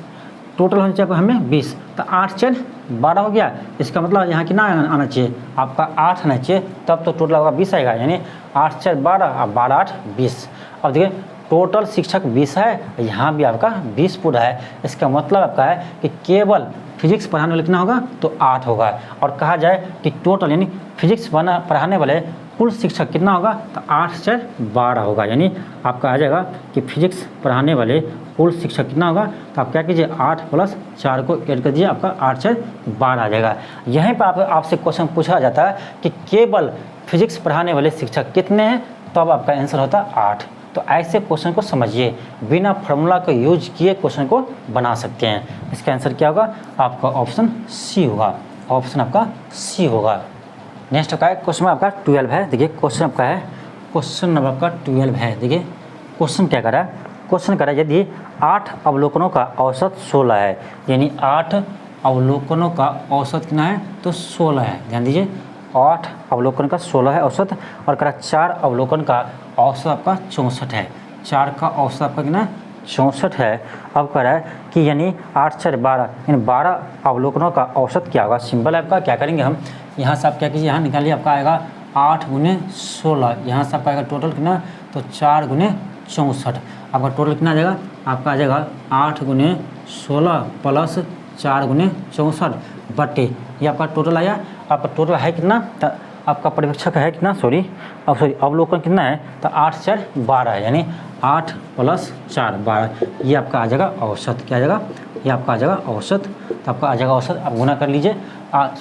टोटल होना चाहिए हमें 20, तो 8 से 12 हो गया। इसका मतलब यहाँ कितना आना चाहिए, आपका 8 आना चाहिए, तब तो टोटल आपका 20 आएगा, यानी 8 से 12 और 12 8 20। अब देखिए टोटल शिक्षक 20 है, यहाँ भी आपका 20 पूरा है। इसका मतलब आपका है कि केवल फिजिक्स पढ़ाने वाले कितना होगा, तो 8 होगा। और कहा जाए कि टोटल यानी फिजिक्स पढ़ाने वाले कुल शिक्षक कितना होगा, तो 8 से 12 होगा। यानी आपका आ जाएगा कि फिजिक्स पढ़ाने वाले कुल शिक्षक कितना होगा, तो आप क्या कीजिए 8 प्लस 4 को ऐड कर दीजिए, आपका 8 से 12 आ जाएगा। यहीं पर आपसे क्वेश्चन पूछा जाता है कि केवल फिजिक्स पढ़ाने वाले शिक्षक कितने हैं, तब आपका आंसर होता है 8। तो ऐसे क्वेश्चन को समझिए, बिना फार्मूला को यूज किए क्वेश्चन को बना सकते हैं। इसका आंसर क्या होगा, आपका ऑप्शन सी होगा, ऑप्शन आपका सी होगा। नेक्स्ट आपका क्वेश्चन आपका 12 है। देखिए क्वेश्चन आपका है, क्वेश्चन नंबर आपका 12 है। देखिए क्वेश्चन क्या कर रहा है, क्वेश्चन करा यदि 8 अवलोकनों का औसत 16 है, यानी 8 अवलोकनों का औसत कितना है तो 16 है। ध्यान दीजिए 8 अवलोकन का 16 है औसत, और करा 4 अवलोकन का औसत आपका 64 है। 4 का औसत आपका कितना 64 है। अब कह रहा है कि यानी 8 4 12, यानी 12 अवलोकनों का औसत क्या होगा। सिंपल है आपका, क्या करेंगे हम यहाँ से आप क्या कीजिए, यहाँ निकालिए, आपका आएगा 8 × 16, यहाँ से आपका आएगा टोटल कितना तो 4 × 64, आपका टोटल कितना आ जाएगा, आपका आ जाएगा 8 × 16 प्लस 4 × 64 बटे, ये आपका टोटल आया। आपका टोटल है कितना, तो आपका पर्यवेक्षक है कितना, अवलोकन कितना है तो 8 4 12 है, यानी 8 + 4 12, ये आपका आ जाएगा औसत। क्या आ जाएगा, ये आपका आ जाएगा औसत। तो आपका आ जाएगा औसत, आप गुना कर लीजिए,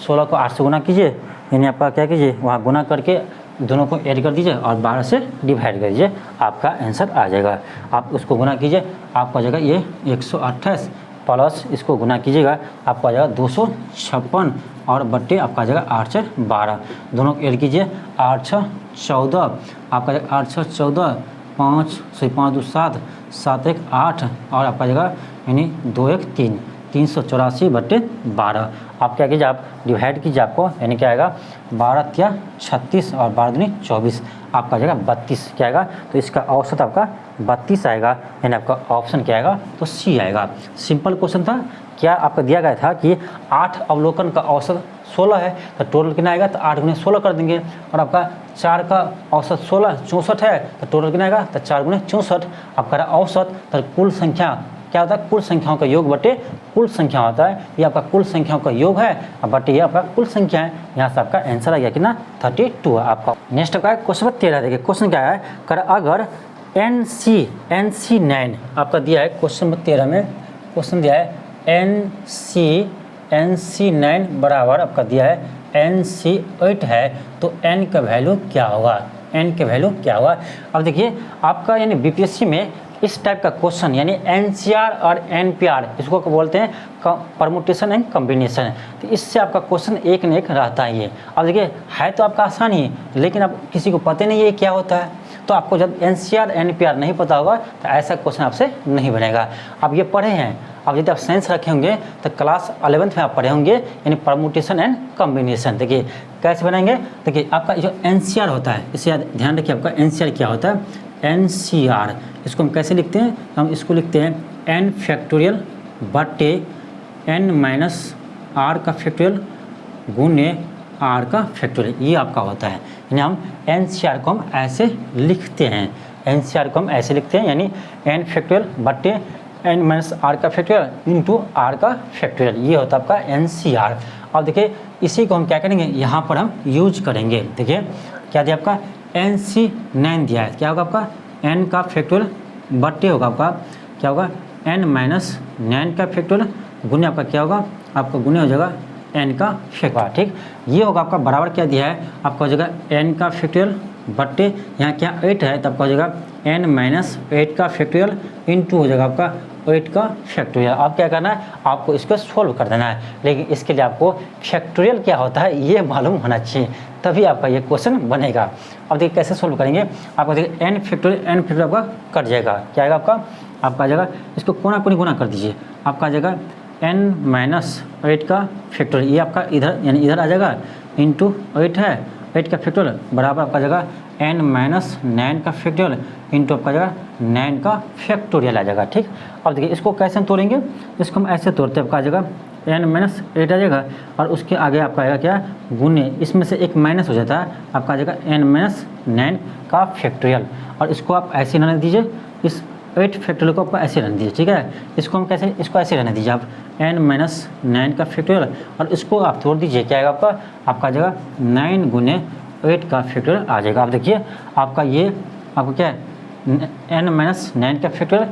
16 को 8 से गुना कीजिए, यानी आपका क्या कीजिए वहाँ गुना करके दोनों को ऐड कर दीजिए और 12 से डिवाइड कर दीजिए, आपका आंसर आ जाएगा। आप उसको गुना कीजिए, आपको आ जाएगा ये 128 प्लस इसको गुना कीजिएगा, आपको आ जाएगा 256 और बट्टे आपका आ जाएगा 8 4 12, दोनों को ऐड कीजिए, 8 6 14, आपका 8 6 14, 5 2 7, 7 1 8 और आपका जगह यानी 2 1 3, 384 बट्टे 12। आप क्या कीजिए, आप डिवाइड कीजिए, आपको यानी क्या आएगा 12 3 36 और 12 दूनी 24, आपका जगह 32 क्या आएगा, तो इसका औसत आपका 32 आएगा, यानी आपका ऑप्शन क्या आएगा तो सी आएगा। सिंपल क्वेश्चन था। क्या आपका दिया गया था कि 8 अवलोकन का औसत 16 है, तो टोटल कितना आएगा तो 8 × 16 कर देंगे, और आपका 4 का औसत 16 64 है, तो टोटल कितना आएगा तो 4 × 64, आपका औसत। तो कुल संख्या क्या होता है, कुल संख्याओं का योग बटे कुल संख्या होता है, ये आपका कुल संख्याओं का योग है और बटे ये आपका कुल संख्या है। यहाँ से आपका आंसर आ गया कितना 32 है आपका। नेक्स्ट आपका क्वेश्चन 13 देखिए, क्वेश्चन क्या है, कर अगर NC9 आपका दिया है क्वेश्चन 13 में, क्वेश्चन दिया है NC9 बराबर आपका दिया है NC8 है, तो n का वैल्यू क्या होगा, n का वैल्यू क्या होगा। अब देखिए आपका यानी बीपीएससी में इस टाइप का क्वेश्चन यानी NCR और NPR इसको बोलते हैं परमुटेशन एंड कॉम्बिनेशन, तो इससे आपका क्वेश्चन एक न एक रहता ही है। अब देखिए है तो आपका आसान ही, लेकिन अब किसी को पता नहीं है क्या होता है, तो आपको जब NCR NPR नहीं पता होगा तो ऐसा क्वेश्चन आपसे नहीं बनेगा। अब ये पढ़े हैं, अब यदि आप साइंस रखे होंगे तो क्लास 11th में आप पढ़े होंगे यानी परमुटेशन एंड कॉम्बिनेशन। देखिए कैसे बनाएंगे, देखिए आपका जो NCR होता है, इसे ध्यान रखिए, आपका NCR क्या होता है, NCR इसको हम कैसे लिखते हैं, हम इसको लिखते हैं n फैक्टोरियल बटे n - r का फैक्टोरियल गुने r का फैक्टोरियल, ये आपका होता है। यानी हम NCR को हम ऐसे लिखते हैं, NCR को हम ऐसे लिखते हैं, यानी n फैक्टोरियल बटे n - r का फैक्टोरियल इंटू r का फैक्टोरियल, ये होता है आपका NCR। अब देखिए इसी को हम क्या करेंगे, यहाँ पर हम यूज करेंगे। देखिए क्या दिया आपका NC9 दिया है, क्या होगा आपका n का फैक्टोरियल बट्टे होगा आपका क्या होगा n - 9 का फैक्टोरियल गुने आपका क्या होगा, आपका गुने हो जाएगा n का फैक्टोरियल। ठीक, ये होगा आपका बराबर क्या दिया है, आपका हो जाएगा n का फैक्टोरियल बट्टे यहाँ क्या 8 है, तो आपका हो जाएगा n - 8 का फैक्टोरियल इंटू हो जाएगा आपका 8 का फैक्टोरियल। आप क्या करना है, आपको इसको सोल्व कर देना है, लेकिन इसके लिए आपको फैक्टोरियल क्या होता है ये मालूम होना चाहिए, तभी आपका ये क्वेश्चन बनेगा। अब देखिए कैसे सोल्व करेंगे, आपको देखिए n फैक्टोरियल आपका कट जाएगा, क्या आएगा आपका आ जाएगा, इसको कोना कोनी गुना कर दीजिए, आपका आ जाएगा n - 8 का फैक्टोरियल, ये आपका इधर यानी इधर आ जाएगा इंटू 8 है, 8 का फैक्टोरियल बराबर आपका जगह n - 9 का फैक्टोरियल इंटू आपका जगह 9 का फैक्टोरियल आ जाएगा। ठीक, अब देखिए इसको कैसे हम तोड़ेंगे, इसको हम ऐसे तोड़ते हैं, आपका आ जाएगा n - 8 आ जाएगा और उसके आगे आपका आएगा क्या गुने, इसमें से एक माइनस हो जाता है, आपका आ जाएगा n - 9 का फैक्टोरियल, और इसको आप ऐसे रहने दीजिए, इस 8 फैक्टोरियल को आपको ऐसे रहने दीजिए। ठीक है, इसको हम कैसे, इसको ऐसे रहने दीजिए आप n - 9 का फैक्टोरियल, और इसको आप तोड़ दीजिए, क्या आएगा आपका आ जाएगा 9 गुने 8 का फैक्टोरियल आ जाएगा। आप देखिए आपका ये आपको क्या है n - 9 का फैक्टोरियल,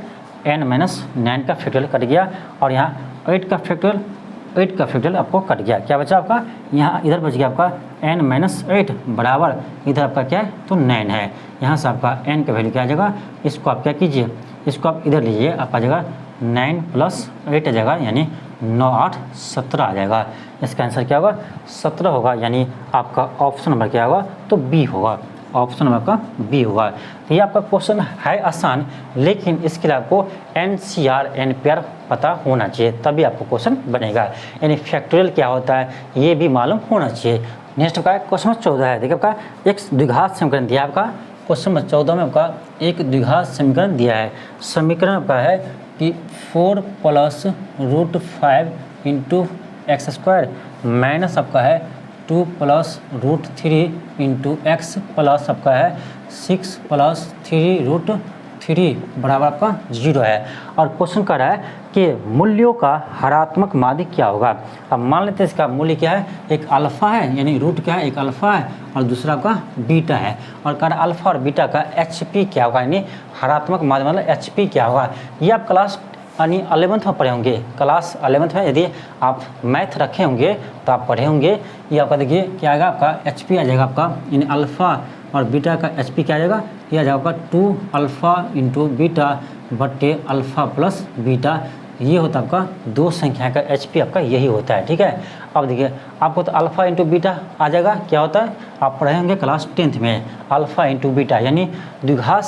n - 9 का फैक्टोरियल कट गया, और यहाँ 8 का फैक्टोरियल आपको कट गया, क्या बचा आपका यहाँ इधर बच गया आपका n - 8 बराबर इधर आपका क्या है तो 9 है, यहाँ से आपका n का वैल्यू क्या आ जाएगा, इसको आप क्या कीजिए, इसको आप इधर लीजिए, आप आ जाएगा 9 + 8 आ जाएगा, यानी 9 8 17 आ जाएगा। इसका आंसर क्या होगा 17 होगा, यानी आपका ऑप्शन नंबर क्या होगा तो बी होगा। ऑप्शन नंबर आपका बी होगा। तो ये आपका क्वेश्चन है आसान, लेकिन इसके लिए आपको NCR NPR पता होना चाहिए, तभी आपको क्वेश्चन बनेगा। यानी फैक्टोरियल क्या होता है ये भी मालूम होना चाहिए। नेक्स्ट आपका क्वेश्चन नंबर 14 है। देखिए आपका एक द्विघात समीकरण दिया है आपका क्वेश्चन नंबर 14 में आपका एक द्विघात समीकरण दिया है। समीकरण आपका है कि 4 + √5 × x² माइनस आपका है 2 + √3 × x प्लस आपका है 6 + 3√3 बराबर आपका 0 है। और क्वेश्चन कर रहा है कि मूल्यों का हरात्मक माध्य क्या होगा। अब मान लेते हैं इसका मूल्य क्या है, एक अल्फा है यानी रूट क्या है, एक अल्फा है और दूसरा आपका बीटा है। और कर अल्फा और बीटा का HP क्या होगा, यानी हरात्मक माध्य मतलब HP क्या होगा। ये आप क्लास यानी 11th में पढ़े होंगे। क्लास 11th में यदि आप मैथ रखे होंगे तो आप पढ़े होंगे। ये आपका देखिए क्या आएगा, आपका HP आ जाएगा आपका, यानी अल्फ़ा और बीटा का HP क्या आ जाएगा, ये आ जाएगा आपका 2 अल्फ़ा × बीटा बट्टे अल्फ़ा प्लस बीटा। ये होता है आपका दो संख्या का HP आपका यही होता है। ठीक है, अब देखिए आपको तो अल्फ़ा × बीटा आ जाएगा, क्या होता है आप पढ़े होंगे क्लास 10th में। अल्फ़ा × बीटा यानी द्विघात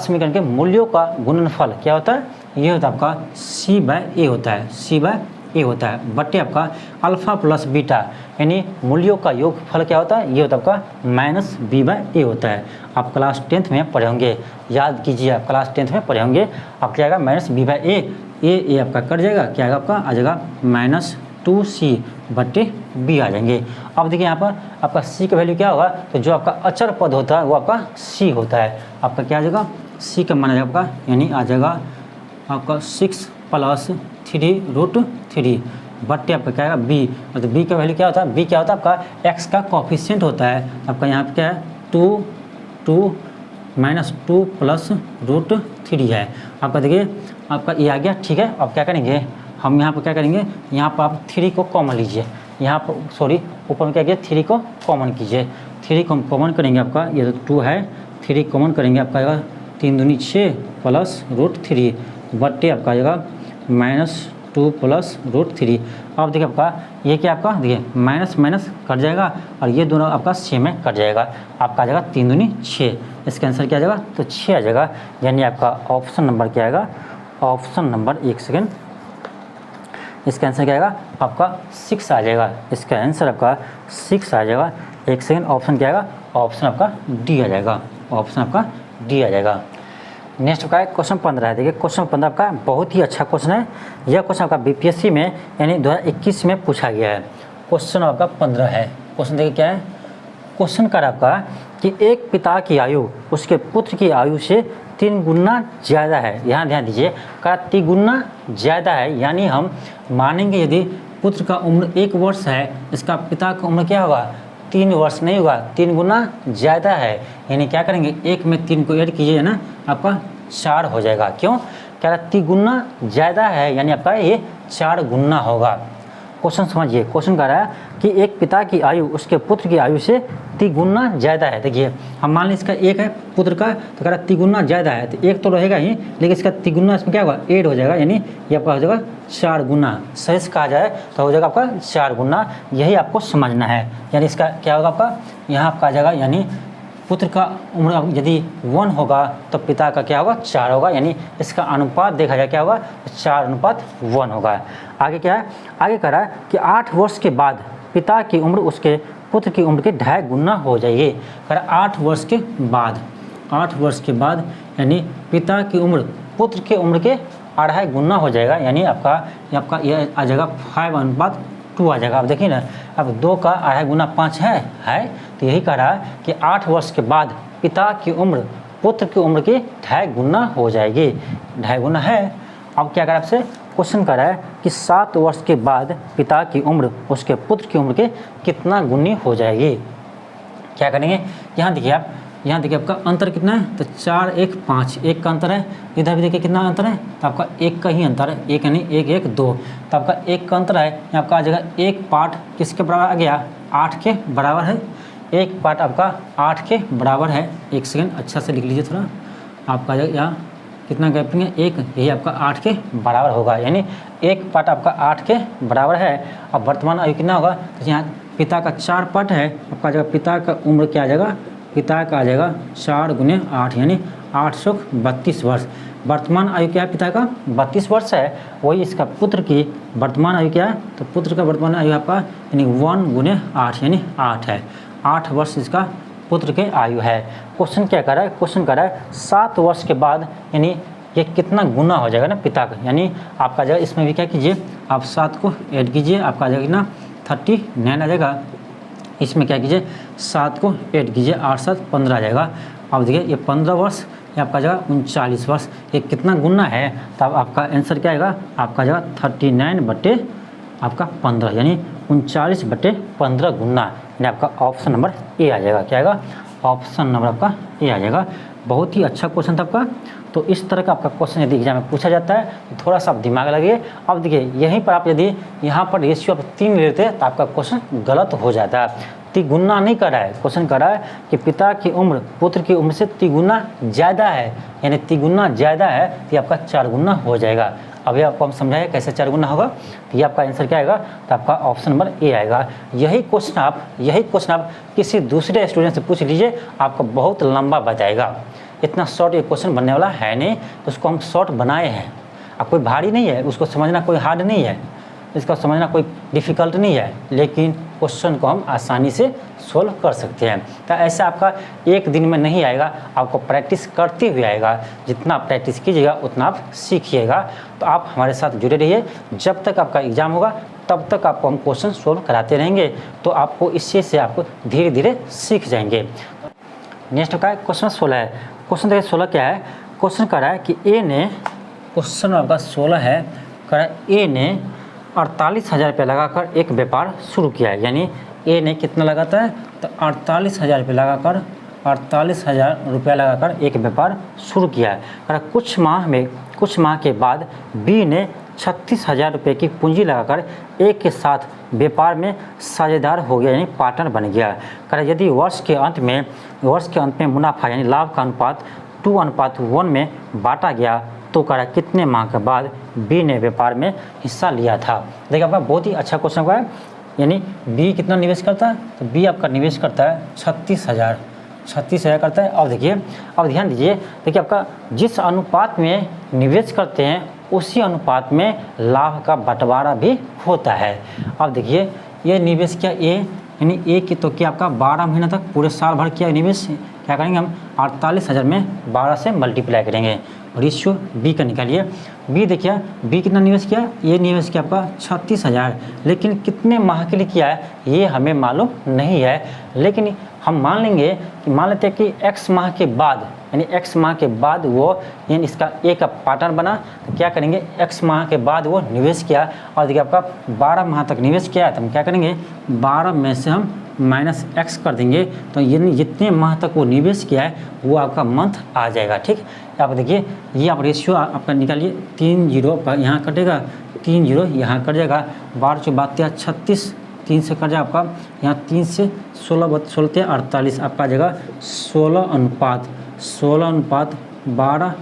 समीकरण के मूल्यों का गुणनफल क्या होता है, ये होता है आपका C/A होता है, C/A होता है बट्टे आपका अल्फ़ा प्लस बीटा यानी मूल्यों का योगफल क्या होता है, ये होता है आपका -B/A होता है। आप क्लास 10th में पढ़े होंगे, याद कीजिए आप क्लास 10th में पढ़े होंगे। आप क्या आएगा -B/A, ए आपका कट जाएगा, क्या आएगा आपका आ जाएगा -2C/B आ जाएंगे। अब देखिए यहाँ पर आपका C का वैल्यू क्या होगा, तो जो आपका अचर पद होता है वो आपका C होता है। आपका क्या आ जाएगा C का मान आ जाएगा आपका, यानी आ जाएगा आपका 6 + 3√3 बट्टे आपका क्या आएगा B। मतलब B का वैल्यू क्या होता है, B क्या होता है आपका X का कोफिशिएंट होता है। आपका यहाँ पे क्या है 2 -2 + √3 है। आपका देखिए आपका ये आ गया। ठीक है, अब क्या करेंगे हम यहाँ पर क्या करेंगे, यहाँ पर आप 3 को कॉमन लीजिए, यहाँ पर सॉरी ऊपर में क्या किया 3 को कॉमन कीजिए। 3 को हम कॉमन करेंगे, आपका ये तो 2 है, 3 कॉमन करेंगे आपका आएगा 3 दूनी 6 + √3 बट्टे आपका आएगा -2 + √3। अब देखिए आपका ये क्या आपका देखिए माइनस माइनस कट जाएगा और ये दोनों आपका 6 में कट जाएगा। आपका आ जाएगा 3 दूनी 6, इसका आंसर क्या आ जाएगा तो 6 आ जाएगा। यानी आपका ऑप्शन नंबर क्या आएगा, ऑप्शन नंबर 1 सेकेंड, इसका आंसर क्या आएगा आपका 6 आ जाएगा। इसका आंसर आपका 6 आ जाएगा। 1 सेकेंड, ऑप्शन क्या आएगा, ऑप्शन आपका D आ जाएगा, ऑप्शन आपका D आ जाएगा। नेक्स्ट आपका क्वेश्चन 15 है। देखिए क्वेश्चन 15 आपका बहुत ही अच्छा क्वेश्चन है। यह क्वेश्चन आपका BPSC में यानी 2021 में पूछा गया है। क्वेश्चन आपका 15 है। क्वेश्चन देखिए क्या है, क्वेश्चन कर आपका कि एक पिता की आयु उसके पुत्र की आयु से 3 गुना ज़्यादा है। यहाँ ध्यान दीजिए, का 3 गुना ज़्यादा है, यानी हम मानेंगे यदि पुत्र का उम्र 1 वर्ष है, इसका पिता का उम्र क्या होगा 3 वर्ष नहीं होगा, 3 गुना ज़्यादा है। यानी क्या करेंगे 1 में 3 को ऐड कीजिए ना, आपका 4 हो जाएगा। क्यों, कह रहा 3 गुना ज़्यादा है यानी आपका ये 4 गुना होगा। क्वेश्चन समझिए, क्वेश्चन कह रहा है कि एक पिता की आयु उसके पुत्र की आयु से 3 गुना ज़्यादा है। देखिए हम मान लें इसका 1 है पुत्र का, तो कह रहा 3 गुना ज़्यादा है, तो 1 तो रहेगा ही, लेकिन इसका 3 गुना इसमें क्या होगा ऐड हो जाएगा, यानी ये आपका हो जाएगा 4 गुना। सही से कहा जाए तो हो जाएगा आपका 4 गुना, यही आपको समझना है। यानी इसका क्या होगा आपका, यहाँ आपका आ जाएगा, यानी पुत्र का उम्र यदि 1 होगा तो पिता का क्या होगा 4 होगा, यानी इसका अनुपात देखा जाए क्या होगा 4:1 होगा। आगे क्या है, आगे कह रहा है कि 8 वर्ष के बाद पिता की उम्र उसके पुत्र की उम्र के 2.5 गुना हो जाएगी। कह रहा 8 वर्ष के बाद, 8 वर्ष के बाद यानी पिता की उम्र पुत्र के उम्र के 2.5 गुना हो जाएगा। यानी आपका यह आ जाएगा 5:2 आ जाएगा। आप देखिए ना, अब 2 का 2.5 गुना 5 है, तो यही कह रहा है कि 8 वर्ष के बाद पिता की उम्र पुत्र की उम्र की 2.5 गुना हो जाएगी। 2.5 गुना है। अब क्या कर रहा है आपसे क्वेश्चन कर रहा है कि 7 वर्ष के बाद पिता की उम्र उसके पुत्र की उम्र के कितना गुनी हो जाएगी। क्या करेंगे, यहाँ देखिए आप, यहाँ देखिए आपका अंतर कितना है, तो 4 1 5, 1 का अंतर है। इधर भी देखिए कितना अंतर है, तो आपका 1 का ही अंतर है, 1 यानी 1 1 2, तो आपका 1 का अंतर है। यहाँ आपका आ जाएगा 1 पार्ट किसके बराबर आ गया, 8 के बराबर है। 1 पार्ट आपका 8 के बराबर है। 1 सेकेंड अच्छा से लिख लीजिए थोड़ा, आपका आ जाएगा यहाँ कितना गैपिंग है 1, यही आपका 8 के बराबर होगा। यानी 1 पार्ट आपका 8 के बराबर है। अब वर्तमान आयु कितना होगा, तो यहाँ पिता का 4 पट है, आपका जगह पिता का उम्र क्या आ जाएगा, पिता का आ जाएगा 4 गुने 8 यानी 832 वर्ष। वर्तमान आयु क्या है पिता का, 32 वर्ष है। वही इसका पुत्र की वर्तमान आयु क्या है, तो पुत्र का वर्तमान आयु आपका यानी 1 गुने 8 यानी 8 है। 8 वर्ष इसका पुत्र के आयु है। क्वेश्चन क्या कर रहा है, क्वेश्चन कर रहा है 7 वर्ष के बाद यानी ये कितना गुना हो जाएगा ना पिता का, यानी आपका जगह इसमें भी क्या कीजिए, आप 7 को ऐड कीजिए, आपका आ जाएगा ना 39 आ जाएगा। इसमें क्या कीजिए, 7 को ऐड कीजिए, 8 7 15 आ जाएगा। अब देखिए ये 15 वर्ष, ये आपका जगह 39 वर्ष, ये कितना गुना है, तब आपका आंसर क्या आएगा, आपका जगह 39 बटे आपका 15 यानी 39 बटे 15 गुना, यानी आपका ऑप्शन नंबर ए आ जाएगा। क्या आएगा, ऑप्शन नंबर आपका ए आ जाएगा। बहुत ही अच्छा क्वेश्चन था आपका। तो इस तरह का आपका क्वेश्चन यदि एग्जाम में पूछा जाता है तो थोड़ा सा आप दिमाग लगाइए। अब देखिए यहीं पर आप यदि यहाँ पर रेशियो आप 3 लेते हैं तो आपका क्वेश्चन गलत हो जाता है। तिगुना नहीं कर रहा है, क्वेश्चन कर रहा है कि पिता की उम्र पुत्र की उम्र से तिगुना ज़्यादा है, यानी तिगुना ज़्यादा है तो ये आपका 4 गुना हो जाएगा। अभी आपको हम समझाएं कैसे 4 गुना होगा, तो ये आपका आंसर क्या आएगा, तो आपका ऑप्शन नंबर ए आएगा। यही क्वेश्चन आप किसी दूसरे स्टूडेंट से पूछ लीजिए, आपको बहुत लंबा बताएगा। इतना शॉर्ट ये क्वेश्चन बनने वाला है नहीं, तो उसको हम शॉर्ट बनाए हैं। अब कोई भारी नहीं है, उसको समझना कोई हार्ड नहीं है, इसका समझना कोई डिफ़िकल्ट नहीं है, लेकिन क्वेश्चन को हम आसानी से सोल्व कर सकते हैं। तो ऐसा आपका एक दिन में नहीं आएगा, आपको प्रैक्टिस करते हुए आएगा। जितना प्रैक्टिस कीजिएगा उतना आप सीखिएगा। तो आप हमारे साथ जुड़े रहिए, जब तक आपका एग्ज़ाम होगा तब तक आपको हम क्वेश्चन सोल्व कराते रहेंगे। तो आपको इस चीज़ से आपको धीरे धीरे सीख जाएंगे। नेक्स्ट का क्वेश्चन 16 है। क्वेश्चन देखिए 16 क्या है, क्वेश्चन कर रहा है कि ए ने, क्वेश्चन आपका 16 है, कर रहा है ए ने 48,000 रुपये लगाकर एक व्यापार शुरू किया है। यानी ए ने कितना लगाता है, तो 48,000 रुपये लगाकर 48,000 रुपया लगाकर एक व्यापार शुरू किया है। कुछ माह के बाद बी ने 36,000 रुपये की पूंजी लगाकर एक के साथ व्यापार में साझेदार हो गया, यानी पार्टनर बन गया। कर यदि वर्ष के अंत में मुनाफा यानी लाभ का अनुपात 2:1 में बांटा गया तो करा कितने माह के बाद बी ने व्यापार में हिस्सा लिया था। देखिए आपका बहुत ही अच्छा क्वेश्चन हुआ है। यानी बी कितना निवेश करता है, तो बी आपका निवेश करता है 36,000 करता है। अब देखिए, अब ध्यान दीजिए, देखिए आपका जिस अनुपात में निवेश करते हैं उसी अनुपात में लाभ का बंटवारा भी होता है। अब देखिए ये निवेश क्या, ए यानी ए की तो क्या आपका 12 महीना तक पूरे साल भर किया निवेश, क्या करेंगे हम 48,000 में 12 से मल्टीप्लाई करेंगे। रेशियो बी का निकालिए। बी देखिए बी कितना निवेश किया, ये निवेश किया आपका 36,000, लेकिन कितने माह के लिए किया है ये हमें मालूम नहीं है। लेकिन हम मान लेते हैं कि x माह के बाद, यानी x माह के बाद वो यानी इसका ए का पार्टनर बना, तो क्या करेंगे x माह के बाद वो निवेश किया। और देखिए आपका 12 माह तक निवेश किया है, तो हम क्या करेंगे 12 में से हम -x कर देंगे, तो यानी जितने माह तक वो निवेश किया है वो आपका मंथ आ जाएगा। ठीक, आप देखिए ये आप रेशियो आपका निकालिए, 3 0 यहाँ कटेगा, 3 0 यहाँ कट जाएगा, 12 × 32 36, 3 से कट जाएगा आपका यहाँ 3 से 16 48, आपका आ जाएगा 16:12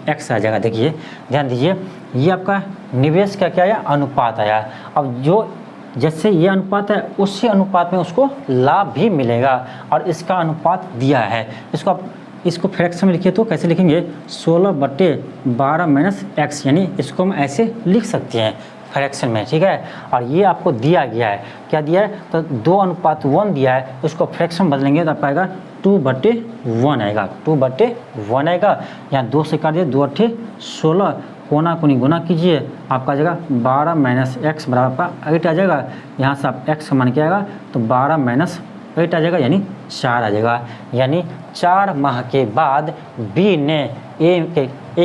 -x आ जाएगा। देखिए ध्यान दीजिए, ये आपका निवेश का क्या आया, अनुपात आया। अब जो जैसे ये अनुपात है उसी अनुपात में उसको लाभ भी मिलेगा, और इसका अनुपात दिया है। इसको फ्रैक्शन में लिखिए तो कैसे लिखेंगे, 16/12 -x, यानी इसको हम ऐसे लिख सकते हैं फ्रैक्शन में। ठीक है, और ये आपको दिया गया है, क्या दिया है, तो 2:1 दिया है, उसको फ्रैक्शन बदलेंगे तो आप आएगा 2/1 आएगा, 2/1 आएगा। यहाँ 2 से काट दिए, 2 8 16, कोना कोनी गुना कीजिए, आपका आ जाएगा 12 -x बराबर आपका 8 आ जाएगा। यहाँ से आप x मान के आएगा तो 12 - 8 आ जाएगा, यानी 4 आ जाएगा। यानी 4 माह के बाद बी ने ए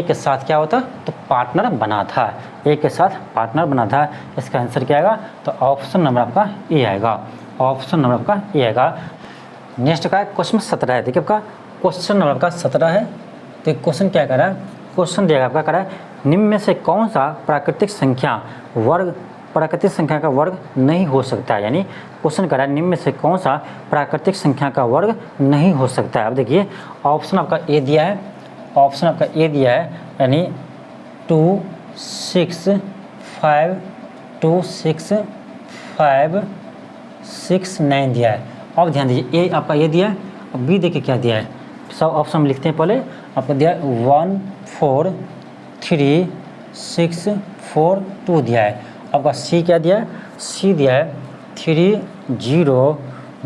के साथ क्या होता, तो पार्टनर बना था, ए के साथ पार्टनर बना था। इसका आंसर क्या आएगा, तो ऑप्शन नंबर आपका ए आएगा, ऑप्शन नंबर आपका ए आएगा। नेक्स्ट का क्वेश्चन 17 है। देखिए आपका क्वेश्चन नंबर आपका 17 है। तो क्वेश्चन क्या कर रहा है, क्वेश्चन दिया आपका कर रहा है निम्न में से कौन सा प्राकृतिक संख्या का वर्ग नहीं हो सकता है। यानी क्वेश्चन कर रहा है निम्न में से कौन सा प्राकृतिक संख्या का वर्ग नहीं हो सकता है। अब देखिए ऑप्शन आपका ए दिया है, ऑप्शन आपका ए दिया है, यानी 2 6 5 2 6 5 6 9 दिया है। अब ध्यान दीजिए ए आपका ये दिया है, अब बी देखिए क्या दिया है, सब ऑप्शन में लिखते हैं। पहले आपको दिया है 1 4 3 6 4 2 दिया है। आपका सी क्या दिया है, सी दिया है 3 0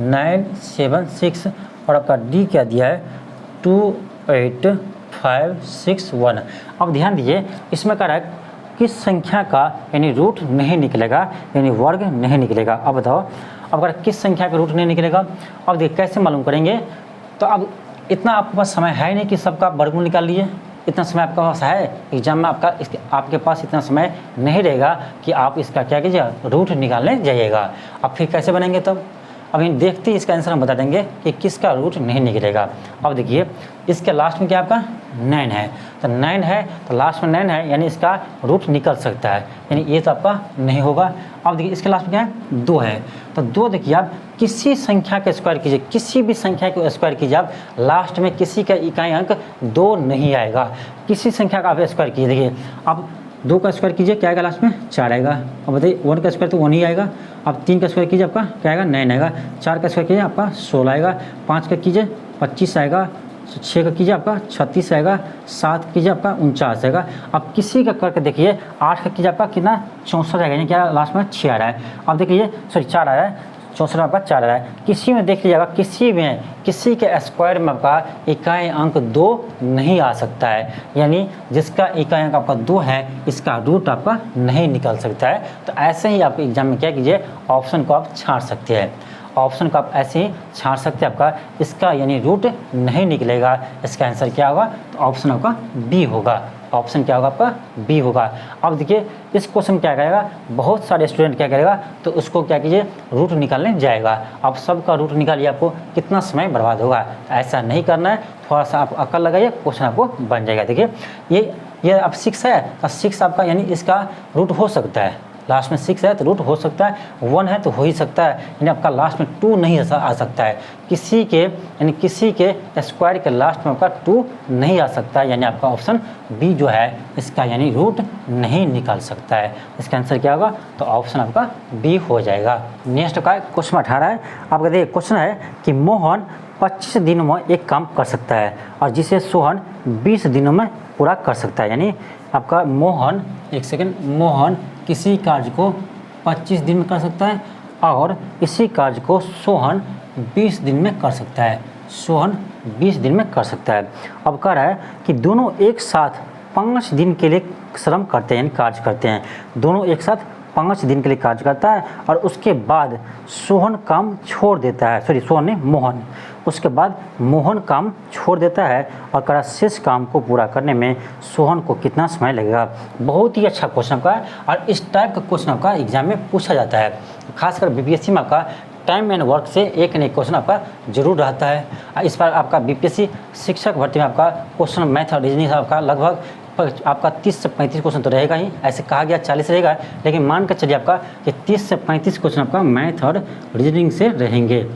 9 7 6 और आपका डी क्या दिया है 2 8 5 6 1। अब ध्यान दीजिए इसमें कह रहा है किस संख्या का यानी रूट नहीं निकलेगा, यानी वर्ग नहीं निकलेगा। अब बताओ अब अगर किस संख्या का रूट नहीं निकलेगा, अब देखिए कैसे मालूम करेंगे। तो अब इतना आपके पास समय है नहीं कि सबका वर्गमूल निकाल लीजिए, इतना समय आपके पास है एग्जाम में आपके पास इतना समय नहीं रहेगा कि आप इसका क्या कीजिएगा रूट निकालने जाइएगा। अब फिर कैसे बनेंगे तब, अब इन देखते ही इसका आंसर हम बता देंगे कि किसका रूट नहीं निकलेगा। अब देखिए इसके लास्ट में क्या आपका 9 है, तो 9 है तो लास्ट में 9 है यानी इसका रूट निकल सकता है, यानी ये तो आपका नहीं होगा। अब देखिए इसके लास्ट में क्या है 2 है, तो 2 देखिए आप किसी संख्या का स्क्वायर कीजिए, किसी भी संख्या को स्क्वायर कीजिए आप, लास्ट में किसी का इकाई अंक 2 नहीं आएगा। किसी संख्या का आप स्क्वायर कीजिए, देखिए अब 2 का स्क्वायर कीजिए क्या आएगा लास्ट में 4 आएगा। अब बताइए 1 का स्क्वायर तो 1 ही आएगा। अब 3 का स्क्वायर कीजिए आपका क्या आएगा 9 आएगा। 4 का स्क्वायर कीजिए आपका 16 आएगा। 5 का कीजिए 25 आएगा। 6 का कीजिए आपका 36 आएगा। 7 कीजिए आपका 49 आएगा। अब किसी का करके देखिए 8 का कीजिए आपका कितना 64 आएगा, यानी क्या लास्ट में 6 आ रहा है। अब देखिए सॉरी 4 आ रहा है, 64 में आपका 4 आ रहा है। किसी में देख लीजिएगा किसी में किसी के स्क्वायर में आपका इकाई अंक 2 नहीं आ सकता है, यानी जिसका इकाई अंक आपका 2 है इसका रूट आपका नहीं निकल सकता है। तो ऐसे ही आप एग्जाम में क्या कीजिए ऑप्शन को आप छांट सकते हैं, ऑप्शन को आप ऐसे ही छांट सकते हैं। आपका इसका यानी रूट नहीं निकलेगा, इसका आंसर क्या होगा, तो ऑप्शन आपका बी होगा। ऑप्शन क्या होगा आपका बी होगा। अब देखिए इस क्वेश्चन क्या करेगा, बहुत सारे स्टूडेंट क्या करेगा तो उसको क्या कीजिए रूट निकालने जाएगा। अब सबका रूट निकालिए, आपको कितना समय बर्बाद होगा, ऐसा नहीं करना है। थोड़ा सा आप अकल लगाइए, क्वेश्चन आपको बन जाएगा। देखिए ये अब 6 है तो 6 आपका यानी इसका रूट हो सकता है, लास्ट में 6 है तो रूट हो सकता है, 1 है तो हो ही सकता है, यानी आपका लास्ट में 2 नहीं आ सकता है। किसी के स्क्वायर के लास्ट में आपका 2 नहीं आ सकता है, यानी आपका ऑप्शन बी जो है इसका यानी रूट नहीं निकाल सकता है। इसका आंसर क्या होगा, तो ऑप्शन आपका बी हो जाएगा। नेक्स्ट का क्वेश्चन 18 है। आपका देखिए क्वेश्चन है कि मोहन 25 दिनों में एक काम कर सकता है और जिसे सोहन 20 दिनों में पूरा कर सकता है। यानी आपका मोहन मोहन किसी कार्य को 25 दिन में कर सकता है और इसी कार्य को सोहन 20 दिन में कर सकता है। सोहन 20 दिन में कर सकता है। अब कह रहा है कि दोनों एक साथ 5 दिन के लिए श्रम करते हैं, यानी कार्य करते हैं। दोनों एक साथ 5 दिन के लिए कार्य करता है और उसके बाद सोहन काम छोड़ देता है, सॉरी सोहन नहीं मोहन, उसके बाद मोहन काम छोड़ देता है और करा शेष काम को पूरा करने में सोहन को कितना समय लगेगा। बहुत ही अच्छा क्वेश्चन आपका है और इस टाइप का क्वेश्चन आपका एग्जाम में पूछा जाता है। खासकर बीपीएससी में आपका टाइम एंड वर्क से एक न एक क्वेश्चन आपका जरूर रहता है। इस बार आपका बीपीएससी शिक्षक भर्ती में आपका क्वेश्चन मैथ और रीजनिंग आपका लगभग आपका 30 से 35 क्वेश्चन तो रहेगा ही, ऐसे कहा गया 40 रहेगा, लेकिन मान कर चलिए आपका कि 30 से 35 क्वेश्चन आपका मैथ और रीजनिंग से रहेंगे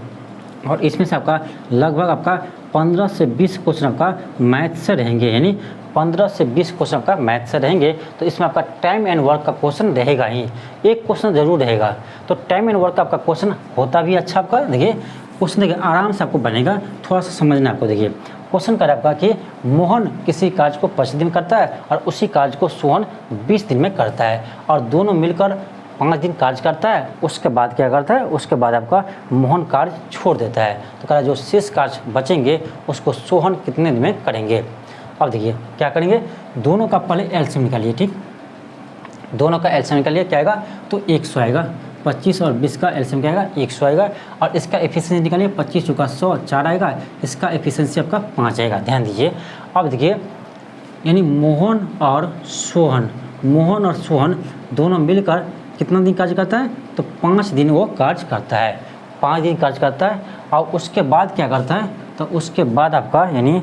और इसमें से आपका लगभग आपका 15 से 20 क्वेश्चन आपका मैथ से रहेंगे, यानी 15 से 20 क्वेश्चन आपका मैथ से रहेंगे। तो इसमें आपका टाइम एंड वर्क का क्वेश्चन रहेगा ही, एक क्वेश्चन जरूर रहेगा। तो टाइम एंड वर्क का आपका क्वेश्चन होता भी अच्छा आपका, देखिए क्वेश्चन देखिए आराम से आपको बनेगा, थोड़ा सा समझना आपको। देखिए क्वेश्चन कर आपका कि मोहन किसी कार्य को 25 दिन करता है और उसी कार्य को सोहन 20 दिन में करता है और दोनों मिलकर 5 दिन कार्य करता है। उसके बाद क्या करता है, उसके बाद आपका मोहन कार्य छोड़ देता है। तो कह रहा जो शेष कार्य बचेंगे उसको सोहन कितने दिन में करेंगे। अब देखिए क्या करेंगे, दोनों का पहले एलसीएम निकालिए, ठीक, दोनों का एलसीएम निकालिए, क्या आएगा तो 100 आएगा। 25 और 20 का एलसीएम क्या आएगा 100 आएगा और इसका एफिशिएंसी निकालिए, 25 चुका 100 4 आएगा, इसका एफिशिएंसी आपका 5 आएगा। ध्यान दीजिए, अब देखिए यानी मोहन और सोहन दोनों मिलकर कितना दिन कार्य करता है, तो 5 दिन वो कार्य करता है, 5 दिन कार्य करता है। और उसके बाद क्या करता है, तो उसके बाद आपका यानी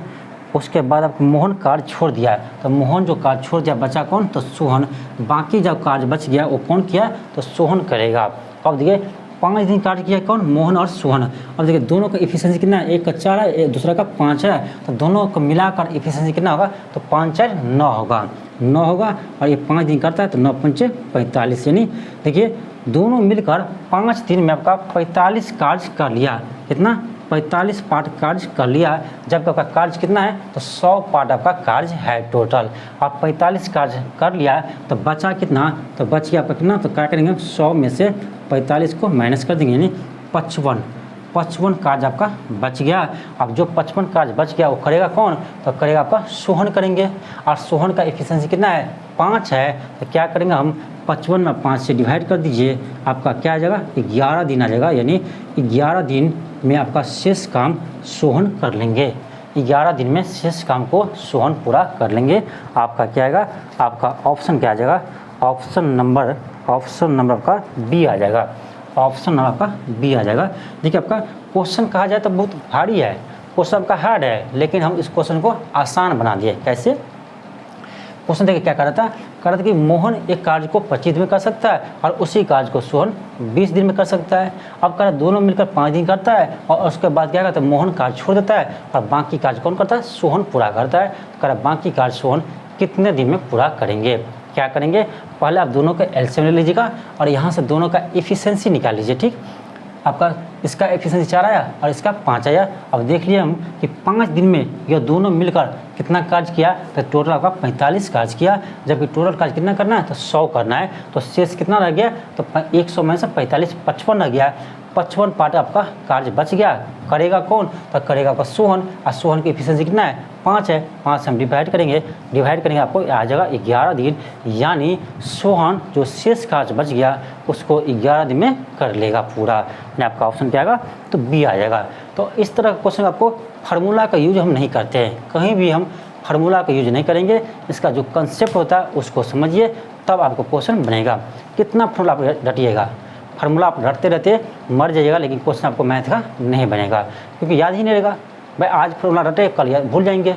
उसके बाद आपको मोहन कार्य छोड़ दिया, तो मोहन जो कार्य छोड़ दिया बचा कौन, तो सोहन। बाकी जब कार्य बच गया वो कौन किया, तो सोहन करेगा। अब देखिए 5 दिन कार्य किया कौन, मोहन और सोहन। अब देखिए दोनों का एफिशिएंसी कितना है, एक का 4 है दूसरा का 5 है, तो दोनों को मिलाकर एफिशिएंसी कितना होगा, तो 5 4 9 होगा, 9 होगा। और ये 5 दिन करता है तो 9 5 45, यानी देखिए दोनों मिलकर 5 दिन में आपका 45 कार्य कर लिया। कितना? 45 पार्ट कार्य कर लिया। जबकि आपका कार्य कितना है? तो 100 पार्ट आपका कार्य है टोटल। आप 45 कार्य कर लिया तो बचा कितना? तो बच गया आपका कितना? तो क्या करेंगे? 100 में से 45 को माइनस कर देंगे, यानी 55 कार्य आपका बच गया। अब जो 55 कार्य बच गया वो करेगा कौन? तो करेगा आपका सोहन करेंगे। और सोहन का एफिशिएंसी कितना है? 5 है। तो क्या करेंगे हम? 55 में 5 से डिवाइड कर दीजिए, आपका क्या आ जाएगा? 11 दिन आ जाएगा। यानी 11 दिन में आपका शेष काम सोहन कर लेंगे। 11 दिन में शेष काम को सोहन पूरा कर लेंगे। आपका क्या आएगा? आपका ऑप्शन क्या आ जाएगा? ऑप्शन नंबर आपका बी आ जाएगा। ऑप्शन नंबर आपका बी आ जाएगा। देखिए आपका क्वेश्चन कहा जाए तो बहुत भारी है, क्वेश्चन आपका हार्ड है, लेकिन हम इस क्वेश्चन को आसान बना दिए। कैसे? क्वेश्चन देखिए क्या कर रहा था कि मोहन एक कार्य को 25 दिन में कर सकता है और उसी कार्य को सोहन 20 दिन में कर सकता है। अब कह रहा दोनों मिलकर 5 दिन करता है और उसके बाद क्या करता है? मोहन कार्य छोड़ देता है और बाकी कार्य कौन करता है? सोहन पूरा करता है। कह रहा बाकी कार्य सोहन कितने दिन में पूरा करेंगे? क्या करेंगे? पहले आप दोनों का एलसीएम ले लीजिएगा और यहाँ से दोनों का एफिशिएंसी निकाल लीजिए। ठीक, आपका इसका एफिशिएंसी 4 आया और इसका 5 आया। अब देख लिए हम कि 5 दिन में यह दोनों मिलकर कितना कार्य किया? तो टोटल आपका 45 कार्य किया। जबकि टोटल कार्य कितना करना है? तो 100 करना है। तो शेष कितना रह गया? तो 100 में से 45 55 रह गया। 55 पार्ट आपका कार्य बच गया। करेगा कौन? तो करेगा आपका सोहन। और सोहन की एफिशिएंसी कितना है? 5 है। 5 से हम डिवाइड करेंगे आपको आ जाएगा 11 दिन। यानी सोहन जो शेष कार्य बच गया उसको 11 दिन में कर लेगा पूरा। यानी आपका ऑप्शन क्या आएगा? तो बी आ जाएगा। तो इस तरह का क्वेश्चन आपको फार्मूला का यूज हम नहीं करते हैं, कहीं भी हम फार्मूला का यूज नहीं करेंगे। इसका जो कंसेप्ट होता है उसको समझिए, तब आपको क्वेश्चन बनेगा। कितना फार्मूला आप रटिएगा? फार्मूला आप रटते रहते मर जाइएगा, लेकिन क्वेश्चन आपको मैथ का नहीं बनेगा, क्योंकि याद ही नहीं रहेगा। भाई आज फार्मूला रटे, कल भूल जाएंगे,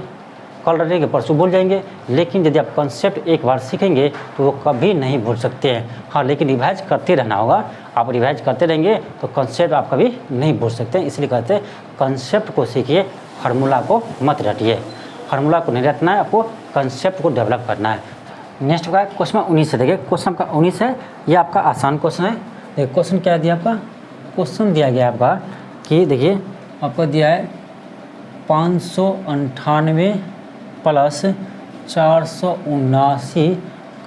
कल रटेंगे परसों भूल जाएंगे। लेकिन यदि आप कंसेप्ट एक बार सीखेंगे तो वो कभी नहीं भूल सकते हैं। हाँ, लेकिन रिवाइज करते रहना होगा। आप रिवाइज करते रहेंगे तो कंसेप्ट आप कभी नहीं भूल सकते। इसलिए कहते हैं कंसेप्ट को सीखिए, फार्मूला को मत रटिए। फार्मूला को नहीं रटना है, आपको कंसेप्ट को डेवलप करना है। नेक्स्ट का क्वेश्चन 19 से देखिए। क्वेश्चन आपका 19 है, ये आपका आसान क्वेश्चन है। देखिए क्वेश्चन क्या दिया आपका? क्वेश्चन दिया गया आपका कि देखिए आपको दिया है 598 प्लस 479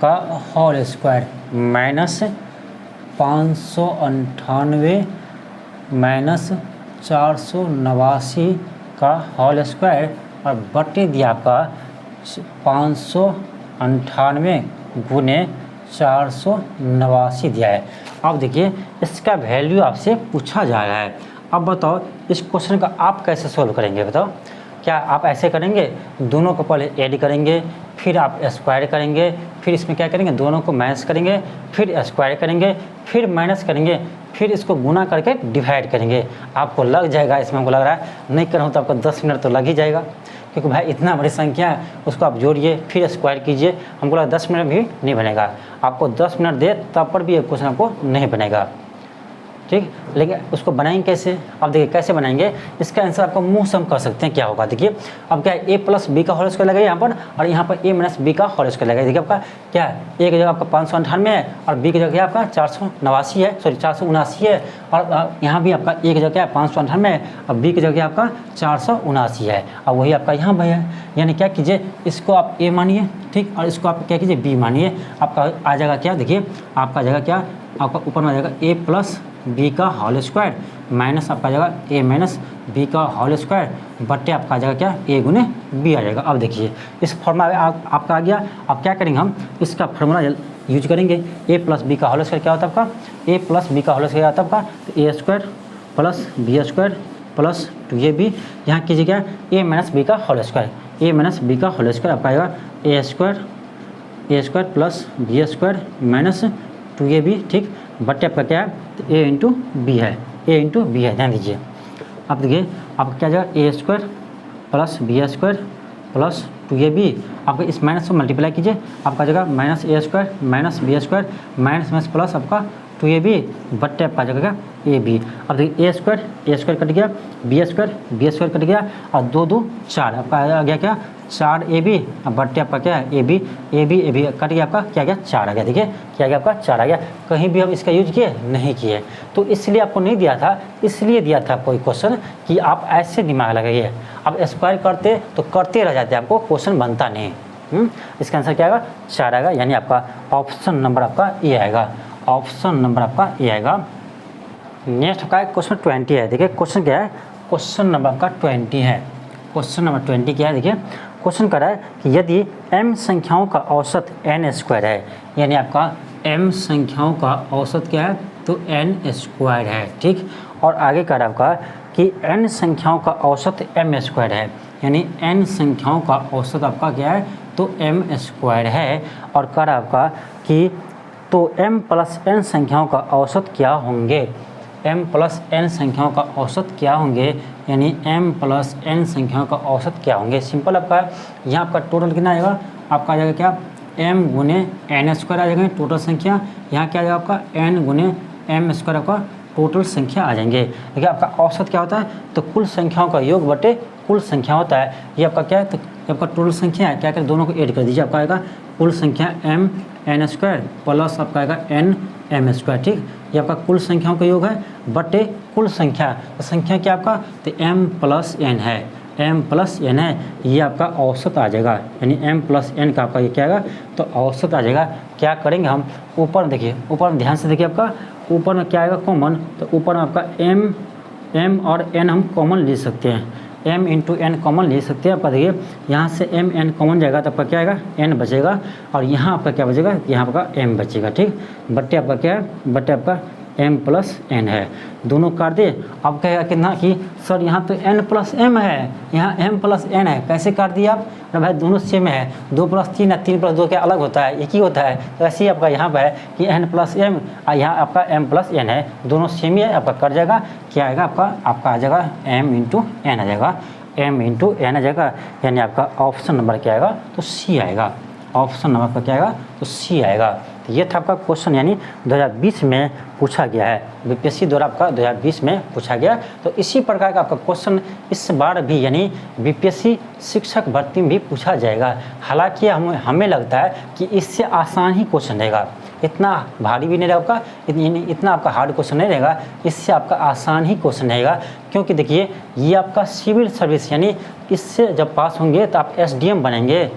का होल स्क्वायर माइनस 598 माइनस 489 का होल स्क्वायर और बटे दिया आपका 598 गुने 489 दिया है। अब देखिए इसका वैल्यू आपसे पूछा जा रहा है। अब बताओ इस क्वेश्चन का आप कैसे सोल्व करेंगे? बताओ, क्या आप ऐसे करेंगे? दोनों को पहले ऐड करेंगे, फिर आप स्क्वायर करेंगे, फिर इसमें क्या करेंगे? दोनों को माइनस करेंगे, फिर स्क्वायर करेंगे, फिर माइनस करेंगे, फिर इसको गुना करके डिवाइड करेंगे। आपको लग जाएगा, इसमें हमको लग रहा है नहीं करूँ तो आपको 10 मिनट तो लग ही जाएगा, क्योंकि भाई इतना बड़ी संख्या है, उसको आप जोड़िए फिर स्क्वायर कीजिए। हमको लगा 10 मिनट भी नहीं बनेगा। आपको 10 मिनट दे तब पर भी ये क्वेश्चन आपको नहीं बनेगा। ठीक, लेकिन उसको बनाएंगे कैसे? अब देखिए कैसे बनाएंगे, इसका आंसर आपको मुंह से हम कर सकते हैं। क्या होगा देखिए, अब क्या है? a प्लस बी का होल स्क्वायर लगेगा यहाँ पर, और यहाँ पर a माइनस बी का होल स्क्वायर लगेगा। देखिए आपका क्या है, a की जगह आपका 598 है और b की जगह आपका 489 है, सॉरी 479 है। और यहाँ भी आपका a की जगह क्या है? 598 है और b की जगह आपका 479 है। और वही आपका यहाँ भी है। यानी क्या कीजिए, इसको आप a मानिए, ठीक, और इसको आप क्या कीजिए? b मानिए। आपका आ जाएगा क्या? देखिए आपका जगह क्या? आपका ऊपर में आ जाएगा a प्लस बी का होल स्क्वायर माइनस आपका आ जाएगा a माइनस बी का होल स्क्वायर बट्टे आपका आ जाएगा क्या? a गुने b आ जाएगा। अब देखिए इस फॉर्मूला आपका आ गया। अब क्या करेंगे हम? इसका फॉर्मूला यूज करेंगे। a प्लस बी का होल स्क्वायर क्या होता है आपका? a प्लस बी का होल स्क्वायर आता है आपका तो a square plus B square plus 2ab, यहाँ कीजिए क्या? a माइनस बी का whole square, a minus B का होल स्क्वायर आपका आएगा a square plus B square minus 2ab, ठीक, बट्टे आपका क्या है? तो a इंटू बी है, a इंटू बी है, ध्यान दीजिए। अब देखिए आपका क्या जाएगा? a square plus B square plus 2ab, आपका इस माइनस को मल्टीप्लाई कीजिए, आपका जगह minus a square minus B square minus plus आपका 2ab बट्टे आपका आ जाएगा ab। अब देखिए a स्क्वायर कट गया, b स्क्वायर कट गया और 2 2 4 आपका आ गया क्या 4ab बट्टे आपका क्या है ab कट गया आपका क्या गया 4 आ गया। देखिए क्या गया आपका 4 आ गया। कहीं भी हम इसका यूज किए नहीं किए, तो इसलिए आपको नहीं दिया था, इसलिए दिया था कोई क्वेश्चन कि आप ऐसे दिमाग लगाइए। अब स्क्वायर करते तो करते रह जाते, आपको क्वेश्चन बनता नहीं। इसका आंसर क्या आएगा 4 आएगा, यानी आपका ऑप्शन नंबर आपका ए आएगा, ऑप्शन नंबर आपका ए आएगा। नेक्स्ट आपका क्वेश्चन 20 है। देखिए क्वेश्चन क्या है, क्वेश्चन नंबर आपका 20 है। क्वेश्चन नंबर 20 क्या है, देखिए क्वेश्चन कर रहा है कि यदि m संख्याओं का औसत n स्क्वायर है, यानी आपका m संख्याओं का औसत क्या है तो n स्क्वायर है, ठीक। और आगे कर रहा है आपका कि n संख्याओं का औसत m स्क्वायर है, यानी n संख्याओं का औसत आपका क्या है तो m स्क्वायर है। और कर रहा है आपका कि तो m प्लस n संख्याओं का औसत क्या होंगे, m प्लस n संख्याओं का औसत क्या होंगे, यानी m प्लस n संख्याओं का औसत क्या होंगे। सिंपल आपका यहाँ आपका टोटल कितना आएगा, आपका आ जाएगा क्या m गुने n स्क्वायर आ जाएगा टोटल संख्या, यहाँ क्या आ जाएगा आपका n गुने m स्क्वायर आपका टोटल संख्या आ जाएंगे। देखिए आपका औसत क्या होता है तो कुल संख्याओं का योग बटे कुल संख्या होता है। ये आपका क्या है तो ये आपका टोटल संख्या है, क्या करें दोनों को ऐड कर दीजिए, आपका आएगा कुल संख्या m n स्क्वायर प्लस आपका आएगा n m स्क्वायर, ठीक। ये आपका कुल संख्याओं का योग है बटे कुल संख्या, तो संख्या क्या आपका तो m प्लस n है, m प्लस n है, ये आपका औसत आ जाएगा, यानी m प्लस n का आपका ये क्या आएगा तो औसत आ जाएगा। क्या करेंगे हम ऊपर में देखिए, ऊपर में ध्यान से देखिए, आपका ऊपर में क्या आएगा कॉमन, तो ऊपर में आपका m और n हम कॉमन ले सकते हैं, m इंटू n कॉमन ले सकते हैं। आपका देखिए यहाँ से m n कॉमन जाएगा तो आपका क्या आएगा n बचेगा, और यहाँ आपका क्या बचेगा, यहाँ आपका m बचेगा, ठीक। बट्टे आपका क्या है, बट्टे आपका m प्लस n है, दोनों काट दे। अब कहेगा कितना कि सर यहाँ तो n प्लस m है, यहाँ m प्लस n है, कैसे काट दिया आप, तो भाई दोनों सेम है, 2 प्लस 3 है, 3 प्लस 2 क्या अलग होता है, एक ही होता है। तो ऐसे ही आपका यहाँ पर है कि n प्लस m और यहाँ आपका m प्लस n है, दोनों सेम ही है, आपका कट जाएगा। क्या आएगा आपका आ जाएगा m इंटू n आ जाएगा, m इंटू n आ जाएगा, यानी आपका ऑप्शन नंबर क्या आएगा तो C आएगा, ऑप्शन नंबर का क्या आएगा तो C आएगा। तो ये था आपका क्वेश्चन, यानी 2020 में पूछा गया है, बीपीएससी द्वारा आपका 2020 में पूछा गया। तो इसी प्रकार का आपका क्वेश्चन इस बार भी यानी बीपीएससी शिक्षक भर्ती में भी पूछा जाएगा। हालांकि हमें लगता है कि इससे आसान ही क्वेश्चन रहेगा, इतना भारी भी नहीं रहेगा आपका, इतना आपका हार्ड क्वेश्चन नहीं रहेगा, इससे आपका आसान ही क्वेश्चन रहेगा। क्योंकि देखिए ये आपका सिविल सर्विस, यानी इससे जब पास होंगे तो आप एसडीएम बनेंगे,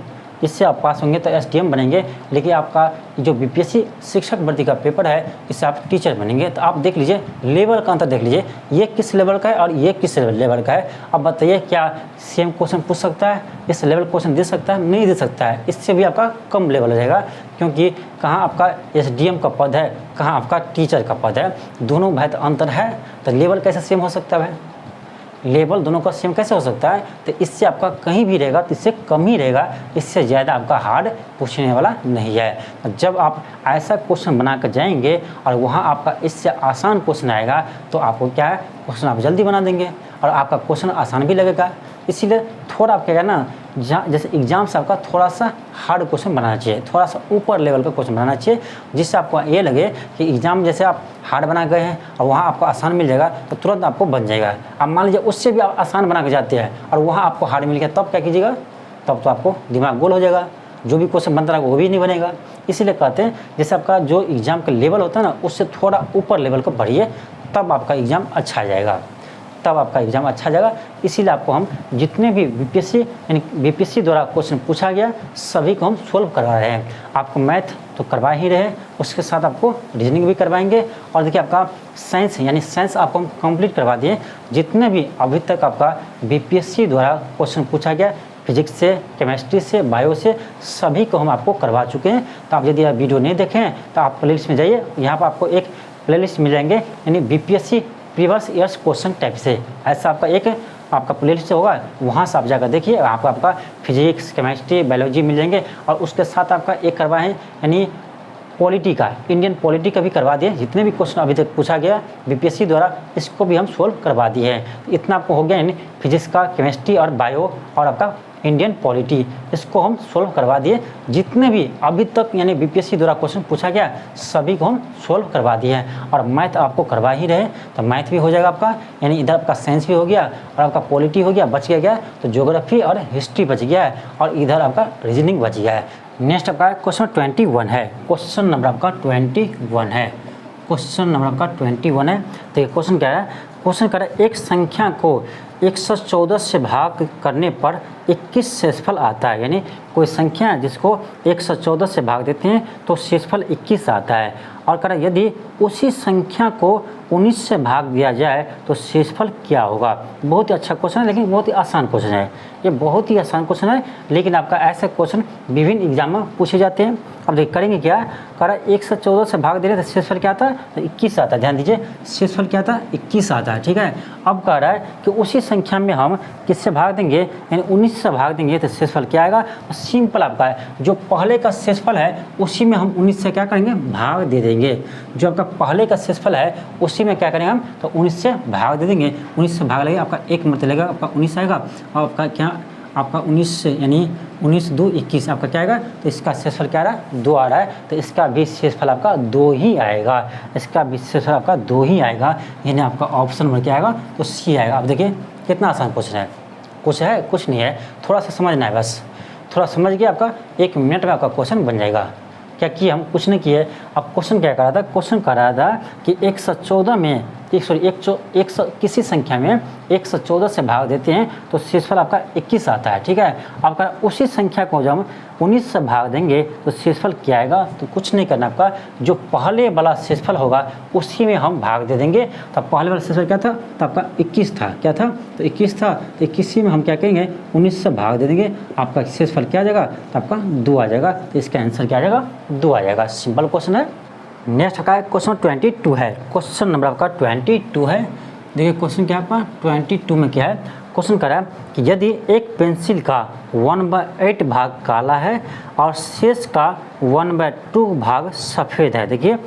इससे आप पास होंगे तो एसडीएम बनेंगे। लेकिन आपका जो बीपीएससी शिक्षक भर्ती का पेपर है इससे आप टीचर बनेंगे। तो आप देख लीजिए लेवल का अंतर, देख लीजिए ये किस लेवल का है और ये किस लेवल का है। अब बताइए क्या सेम क्वेश्चन पूछ सकता है, इस लेवल क्वेश्चन दे सकता है, नहीं दे सकता है, इससे भी आपका कम लेवल रहेगा। क्योंकि कहाँ आपका एसडीएम का पद है, कहाँ आपका टीचर का पद है, दोनों भाई तो अंतर है। तो लेवल कैसे सेम हो सकता है, लेवल दोनों का सेम कैसे हो सकता है। तो इससे आपका कहीं भी रहेगा तो इससे कम ही रहेगा, इससे ज़्यादा आपका हार्ड पूछने वाला नहीं है। जब आप ऐसा क्वेश्चन बना कर जाएंगे और वहाँ आपका इससे आसान क्वेश्चन आएगा तो आपको क्या है क्वेश्चन आप जल्दी बना देंगे और आपका क्वेश्चन आसान भी लगेगा। इसीलिए थोड़ा आप क्या ना जैसे एग्जाम से आपका थोड़ा सा हार्ड क्वेश्चन बनाना चाहिए, थोड़ा सा ऊपर लेवल का क्वेश्चन बनाना चाहिए, जिससे आपको ये लगे कि एग्जाम जैसे आप हार्ड बना गए हैं और वहाँ आपको आसान मिल जाएगा तो तुरंत आपको बन जाएगा। अब मान लीजिए उससे भी आप आसान बना के जाते हैं और वहाँ आपको हार्ड मिल गया, तब क्या कीजिएगा, तब तो आपको दिमाग गोल हो जाएगा, जो भी क्वेश्चन बनता रहेगा वो भी नहीं बनेगा। इसीलिए कहते हैं जैसे आपका जो एग्ज़ाम का लेवल होता है ना उससे थोड़ा ऊपर लेवल को बढ़िए, तब आपका एग्ज़ाम अच्छा जाएगा, तब आपका एग्ज़ाम अच्छा जाएगा। इसीलिए आपको हम जितने भी बीपीएससी द्वारा क्वेश्चन पूछा गया सभी को हम सोल्व करवा रहे हैं। आपको मैथ तो करवा ही रहे, उसके साथ आपको रीजनिंग भी करवाएंगे। और देखिए आपका साइंस यानी साइंस आपको हम कंप्लीट करवा दिए, जितने भी अभी तक आपका बीपीएससी द्वारा क्वेश्चन पूछा गया फिजिक्स से, केमिस्ट्री से, बायो से, सभी को हम आपको करवा चुके हैं। तो आप यदि आप वीडियो नहीं देखें तो आप प्लेलिस्ट में जाइए, यहाँ पर आपको एक प्लेलिस्ट मिल जाएंगे यानी BPSC previous years question type से, ऐसा आपका एक आपका प्लेलिस्ट होगा, वहाँ से आप जाकर देखिए, आपका फिजिक्स, केमिस्ट्री, बायोलॉजी मिल जाएंगे। और उसके साथ आपका एक करवाएं यानी पॉलिटी का, इंडियन पॉलिटी का भी करवा दिए, जितने भी क्वेश्चन अभी तक पूछा गया बीपीएससी द्वारा इसको भी हम सोल्व करवा दिए हैं। इतना आपको हो गया यानी फिजिक्स का, केमिस्ट्री और बायो और आपका इंडियन पॉलिटी, इसको हम सोल्व करवा दिए। जितने भी अभी तक यानी बीपीएससी द्वारा क्वेश्चन पूछा गया सभी को हम सोल्व करवा दिए हैं। और मैथ आपको करवा ही रहे तो मैथ भी हो जाएगा आपका, यानी इधर आपका साइंस भी हो गया और आपका पॉलिटी हो गया, बच गया तो ज्योग्राफी और हिस्ट्री बच गया है और इधर आपका रीजनिंग बच गया है। नेक्स्ट आपका क्वेश्चन 21 है, क्वेश्चन नंबर आपका 21 है, क्वेश्चन नंबर आपका 21 है। तो ये क्वेश्चन क्या है, क्वेश्चन कह रहा है एक संख्या को 114 से भाग करने पर 21 शेषफल आता है। यानी कोई संख्या जिसको 114 से भाग देते हैं तो शेषफल 21 आता है। और कह रहा है यदि उसी संख्या को 19 से भाग दिया जाए तो शेषफल क्या होगा। बहुत ही अच्छा क्वेश्चन है, लेकिन बहुत ही आसान क्वेश्चन है। ये बहुत ही आसान क्वेश्चन है, लेकिन आपका ऐसे क्वेश्चन विभिन्न एग्जाम में पूछे जाते हैं। अब देखिए करेंगे क्या, कह रहा है 114 से भाग दे रहे तो शेषफल क्या आता है, तो 21 आता है। ध्यान दीजिए शेषफल क्या आता है, 21 आता है। ठीक है, अब कह रहा है कि उसी संख्या में हम किससे भाग देंगे, यानी 19 से भाग देंगे तो शेषफल क्या आएगा। तो सिंपल आपका है, जो पहले का शेषफल है उसी में हम 19 से क्या करेंगे, भाग दे देंगे। जो आपका पहले का शेषफल है उसी में क्या करेंगे हम, तो 19 से भाग दे देंगे। 19 से भाग लगेगा आपका एक मत लगेगा, आपका 19 आएगा और आपका क्या, आपका 19 से यानी 19 2 21 आपका क्या आएगा, तो इसका शेषफल क्या आ रहा है, 2 आ रहा है। तो इसका भी शेषफल आपका 2 ही आएगा, इसका भी शेषफल आपका 2 ही आएगा। यानी आपका ऑप्शन नंबर क्या आएगा, तो सी आएगा। अब देखिए कितना आसान क्वेश्चन है, कुछ नहीं है, थोड़ा सा समझना है बस। थोड़ा समझ के आपका 1 मिनट में आपका क्वेश्चन बन जाएगा। क्या किए हम, कुछ नहीं किए। अब क्वेश्चन क्या कर रहा था, क्वेश्चन कर रहा था कि 114 में किसी संख्या में 114 से भाग देते हैं तो शेषफल आपका 21 आता है। ठीक है, आपका उसी संख्या को जब हम 19 से भाग देंगे तो शेषफल क्या आएगा, तो कुछ नहीं करना, आपका जो पहले वाला शेषफल होगा उसी में हम भाग दे देंगे। तो पहले वाला शेषफल क्या था, तो आपका 21 था, क्या था, तो 21 था। तो 21 में हम क्या करेंगे, 19 से भाग दे देंगे, आपका शेषफल क्या आ जाएगा, तो आपका 2 आ जाएगा। तो इसका आंसर क्या आ जाएगा, 2 आ जाएगा। सिंपल क्वेश्चन है। नेक्स्ट का क्वेश्चन 22 है, क्वेश्चन नंबर आपका 22 है। देखिए क्वेश्चन क्या है आपका 22 में क्या है, क्वेश्चन कर रहा है कि यदि एक पेंसिल का 1/8 भाग काला है और शेष का 1/2 भाग सफ़ेद है। देखिए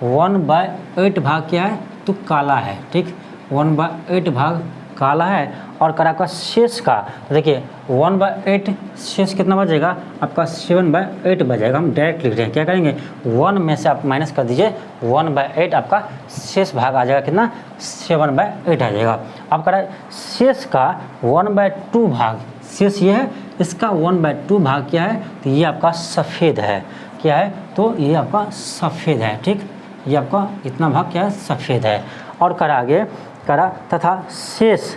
1/8 भाग क्या है, तो काला है। ठीक, 1/8 भाग काला है और कर आपका शेष का, देखिए 1/8 शेष कितना बचेगा, आपका 7/8 बचेगा। हम डायरेक्ट लिख रहे हैं, क्या करेंगे, 1 में से आप माइनस कर दीजिए, 1/8 आपका शेष भाग आ जाएगा कितना, 7/8 आ जाएगा। अब कह रहा है शेष का 1/2 भाग, शेष ये है, इसका 1/2 भाग क्या है, तो ये आपका सफ़ेद है। क्या है, तो ये आपका सफ़ेद है। ठीक, ये आपका इतना भाग क्या है, सफ़ेद है। और करा आगे करा तथा शेष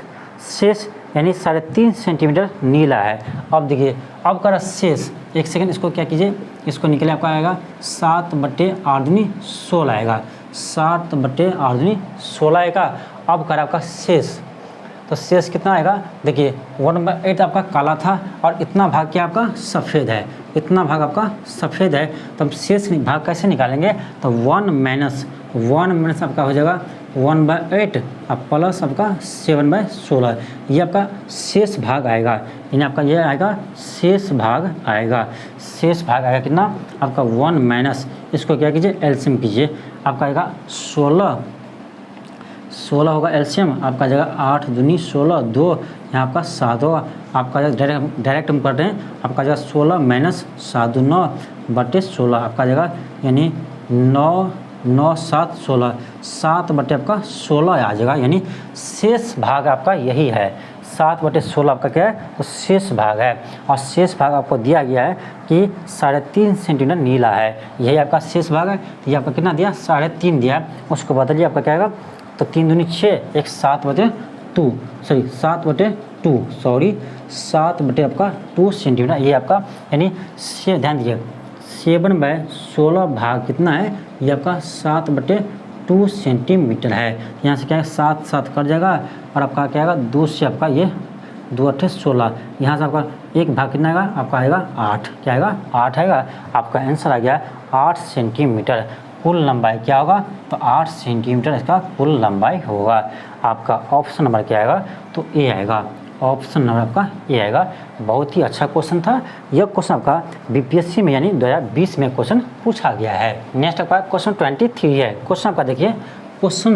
यानी 3.5 सेंटीमीटर नीला है। अब देखिए अब करा शेष, एक सेकंड इसको क्या कीजिए, इसको निकले आपका आएगा 7/8 16 आएगा, 7/8 16 आएगा। अब करा आपका शेष, तो शेष कितना आएगा, देखिए 1/8 आपका काला था और इतना भाग क्या आपका सफ़ेद है, इतना भाग आपका सफ़ेद है। तो हम शेष भाग कैसे निकालेंगे, तो 1 माइनस आपका हो जाएगा 1/8 अब प्लस आपका 7/16, ये आपका शेष भाग आएगा। यानी आपका ये आएगा शेष भाग आएगा, शेष भाग आएगा कितना, आपका 1 माइनस, इसको क्या कीजिए एलसीएम कीजिए, आपका आएगा 16 होगा एलसीएम, आपका जगह 8 दूनी 16 2, यहाँ आपका 7 होगा। आपका जगह डायरेक्ट हम कर रहे हैं, आपका जगह 16 माइनस 7 9/16 आपका जगह, यानी 9 7 16, 7 आपका 16 आ जाएगा। यानी शेष भाग आपका यही है, 7/16 आपका क्या है, तो शेष भाग है। और शेष भाग आपको दिया गया है कि 3.5 सेंटीमीटर नीला है, यही आपका शेष भाग है। ये आपका कितना दिया, 3.5 दिया, उसको बदलिए आपका क्या आएगा, तो 3 दूनी 6, एक 7/2 आपका 2 सेंटीमीटर, ये आपका यानी ध्यान दीजिए 7/16 भाग कितना है, ये आपका 7/2 सेंटीमीटर है। यहाँ से क्या है 7 7 कट जाएगा और आपका क्या आएगा 2 से आपका ये 2 8 16, यहाँ से आपका एक भाग कितना आएगा, आपका आएगा 8, क्या आएगा 8 आएगा। आपका आंसर आ गया 8 सेंटीमीटर। कुल लंबाई क्या होगा, तो 8 सेंटीमीटर इसका कुल लंबाई होगा। आपका ऑप्शन नंबर क्या आएगा, तो ए आएगा, ऑप्शन नंबर आपका ए आएगा। बहुत ही अच्छा क्वेश्चन था। यह क्वेश्चन आपका बीपीएससी में यानी 2020 में क्वेश्चन पूछा गया है। नेक्स्ट आपका क्वेश्चन 23 है। क्वेश्चन आपका देखिए, क्वेश्चन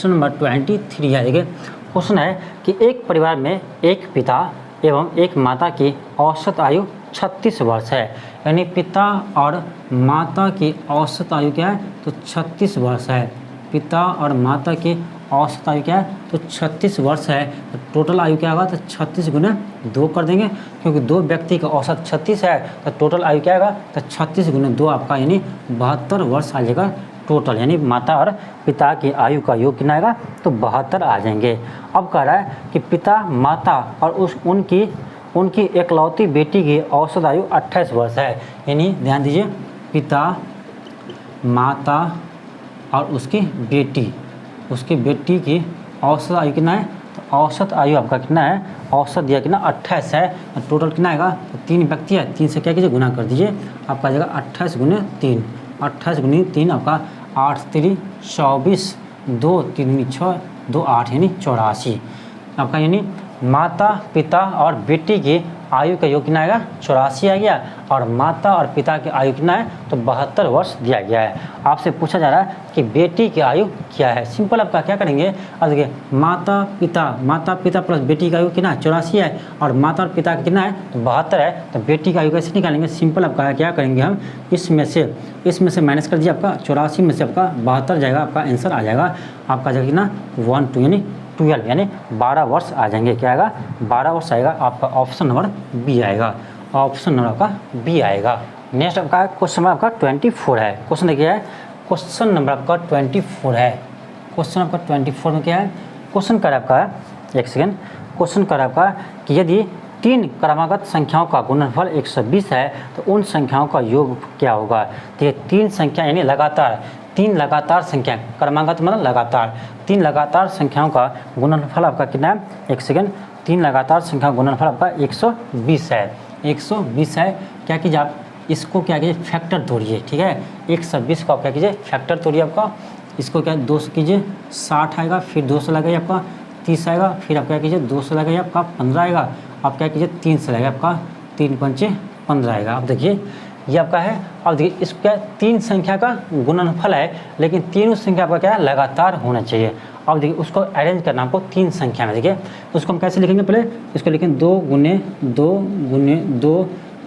नंबर 23 है। देखिए क्वेश्चन है कि एक परिवार में एक पिता, एवं एक माता की औसत आयु 36 वर्ष है। यानी पिता और माता की औसत आयु क्या है, तो 36 वर्ष है। पिता और माता की औसत आयु क्या है, तो 36 वर्ष है। तो टोटल आयु क्या होगा, तो 36 गुना 2 कर देंगे, क्योंकि 2 व्यक्ति का औसत 36 है, तो टोटल आयु क्या होगा, तो 36 गुना 2 आपका यानी 72 वर्ष आ जाएगा टोटल। यानी माता और पिता की आयु का योग कितना आएगा, तो 72 आ जाएंगे। अब कह रहा है कि पिता माता और उनकी एकलौती बेटी की औसत आयु 28 वर्ष है। यानी ध्यान दीजिए, पिता माता और उसकी बेटी की औसत आयु कितना है, तो औसत आयु आपका कितना है, औसत दिया कितना 28 है। टोटल कितना आएगा, तो 3 व्यक्ति है, 3 से क्या कीजिए गुना कर दीजिए, आपका आ जाएगा 28 गुने 3, 28 गुने 3 आपका 8 3 24, 2 3 6 2 8 यानी 84 आपका। यानी माता पिता और बेटी की आयु का योग कितना आएगा, 84 आ गया, और माता और पिता की आयु कितना है, तो 72 वर्ष दिया गया है। आपसे पूछा जा रहा है कि बेटी की आयु क्या है। सिंपल आपका क्या करेंगे, अब देखिए माता पिता प्लस बेटी का आयु कितना है, 84 है, और माता और पिता का कितना है, तो 72 है। तो बेटी का आयु कैसे निकालेंगे, सिंपल आपका क्या करेंगे हम, इसमें से माइनस कर दीजिए, आपका 84 में से आपका 72 जाएगा, आपका आंसर आ जाएगा आपका जाएगा कितना 12 यानी 12 यानी 12 वर्ष आ जाएंगे। क्या आएगा, 12 वर्ष आएगा आपका। ऑप्शन नंबर बी आएगा, ऑप्शन नंबर आपका बी आएगा। नेक्स्ट आपका क्वेश्चन नंबर आपका 24 है। क्वेश्चन देखिए है, क्वेश्चन नंबर आपका 24 है। क्वेश्चन आपका 24 में क्या है, क्वेश्चन कर आपका, एक सेकेंड, क्वेश्चन कर आपका कि यदि 3 क्रमागत संख्याओं का गुणनफल 120 है तो उन संख्याओं का योग क्या होगा। तो ये 3 संख्या यानी लगातार 3 लगातार संख्या, क्रमागत मतलब लगातार 3 लगातार संख्याओं का गुणनफल आपका कितना है, एक सेकेंड, 3 लगातार संख्या गुणनफल आपका 120 है। 120 है, क्या कीजिए आप इसको क्या कीजिए फैक्टर तोड़िए, ठीक है। 120 का आप क्या कीजिए फैक्टर तोड़िए, आपका इसको क्या 2 से कीजिए 60 आएगा, फिर 2 से लगाइए आपका 30 आएगा, फिर आप क्या कीजिए 2 से लगाइए आपका 15 आएगा, आप क्या कीजिए 3 से लगाइए आपका 3 पंचे 15 आएगा। आप देखिए ये आपका है। अब देखिए इसको क्या 3 संख्या का गुणनफल है, लेकिन तीनों संख्या आपका क्या है लगातार होना चाहिए। अब देखिए उसको अरेंज करना आपको 3 संख्या में। देखिए उसको हम कैसे लिखेंगे, पहले इसको लिखेंगे 2 गुने 2 गुने 2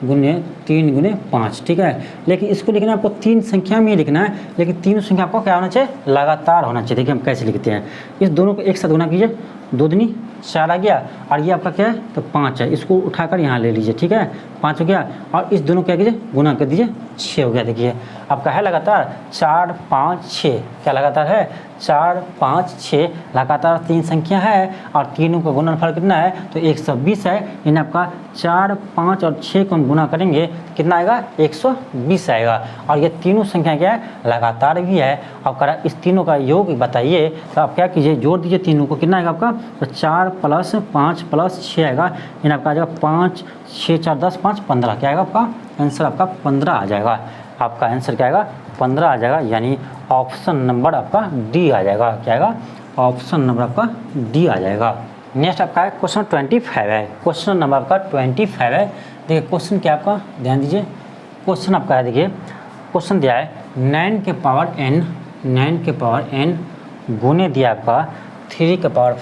गुने 3 गुने 5, ठीक है। लेकिन इसको लिखना आपको 3 संख्या में ही लिखना है, लेकिन तीनों संख्या आपको क्या होना चाहिए, लगातार होना चाहिए। देखिए हम कैसे लिखते हैं, इस दोनों को एक साथ गुना कीजिए, 2 दूनी 4 आ गया, और ये आपका क्या है, तो 5 है। इसको उठाकर यहाँ ले लीजिए, ठीक है, 5 हो गया, और इस दोनों क्या कीजिए गुना कर दीजिए, 6 हो गया। देखिए आपका है लगातार 4 5 6, क्या लगातार है 4 5 6 लगातार 3 संख्या है, और तीनों का गुणनफल कितना है, तो 120 है। यानी आपका 4 5 और 6 को हम गुना करेंगे कितना आएगा, 120 आएगा। और ये तीनों संख्या क्या है, लगातार भी है। अब करा इस तीनों का योग बताइए, तो आप क्या कीजिए जोड़ दीजिए तीनों को, कितना आएगा आपका, तो 4 + 5 + 6 आएगा। यानी आपका आ जाएगा 5 6 4 10 5 15, क्या आएगा आपका आंसर, आपका 15 आ जाएगा। आपका आंसर क्या आएगा, 15 आ जाएगा। यानी ऑप्शन नंबर आपका डी आ जाएगा। क्या आएगा, ऑप्शन नंबर आपका डी आ जाएगा। नेक्स्ट आपका है क्वेश्चन 25 है। क्वेश्चन नंबर आपका 25 है। देखिए क्वेश्चन क्या आपका, ध्यान दीजिए, क्वेश्चन आपका है, देखिए क्वेश्चन दिया है 9 के पावर n गुने दिया आपका 3 के पावर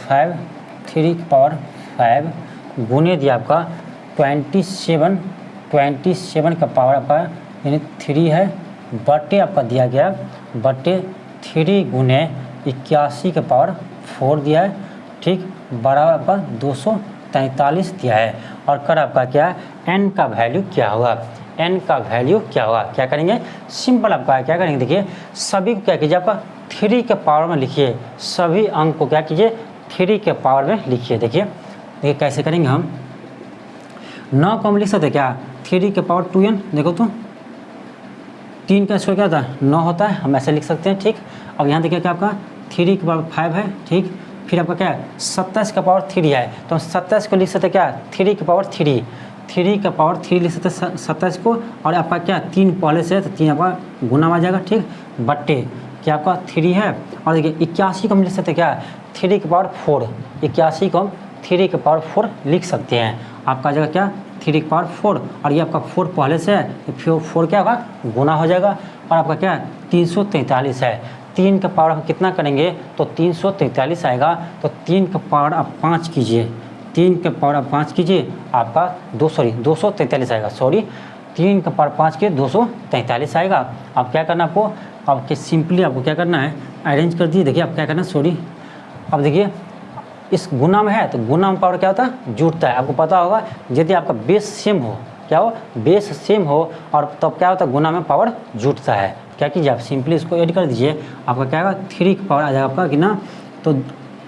5 गुने दिया आपका 27 का पावर आपका यानी 3 है, बटे आपका दिया गया बटे 3 गुने 81 के पावर 4 दिया है, ठीक, बराबर आपका 243 दिया है। और कर आपका क्या है, n का वैल्यू क्या होगा, n का वैल्यू क्या होगा। क्या करेंगे, सिंपल आपका क्या करेंगे, देखिए सभी को क्या कीजिए, आपका 3 के पावर में लिखिए, सभी अंक को क्या कीजिए 3 के पावर में लिखिए। देखिए कैसे करेंगे हम, 9 को हम लिख सकते क्या 3 के पावर 2n, देखो तो 3 का स्क्वायर क्या होता है 9 होता है, हम ऐसे लिख सकते हैं, ठीक। अब यहाँ देखिए क्या आपका 3 के पावर 5 है, ठीक, फिर आपका क्या है 27 का पावर 3 है, तो हम 27 को लिख सकते क्या 3 के पावर 3 का पावर 3 लिख सकते 27 को, और आपका क्या 3 पहले से, तो 3 आपका गुना आ जाएगा, ठीक, बट्टे क्या आपका 3 है। और देखिए 81 को हम लिख सकते क्या 3 के पावर 4, 81 को हम 3 के पावर 4 लिख सकते हैं। आपका जगह क्या 3 के पावर 4, और ये आपका 4 पहले से है, तो फिर 4 क्या होगा गुना हो जाएगा, और आपका क्या 343 है। 3 का पावर हम कितना करेंगे, तो 343 आएगा, तो 3 का पावर आप 5 कीजिए, 3 के पावर आप 5 कीजिए, आपका 243 आएगा। 3 के पावर 5 के 243 आएगा। अब क्या करना आपको, आपके सिंपली आपको क्या करना है, अरेंज कर दीजिए। देखिए अब क्या करना है, अब देखिए इस गुना में है तो गुना में पावर क्या होता है, जुड़ता है। आपको पता होगा यदि आपका बेस सेम हो, क्या हो, बेस सेम हो और तब क्या होता है, गुना में पावर जुड़ता है। क्या कीजिए आप सिंपली इसको ऐड कर दीजिए, आपका क्या होगा 3 की पावर आ जाएगा आपका कितना, तो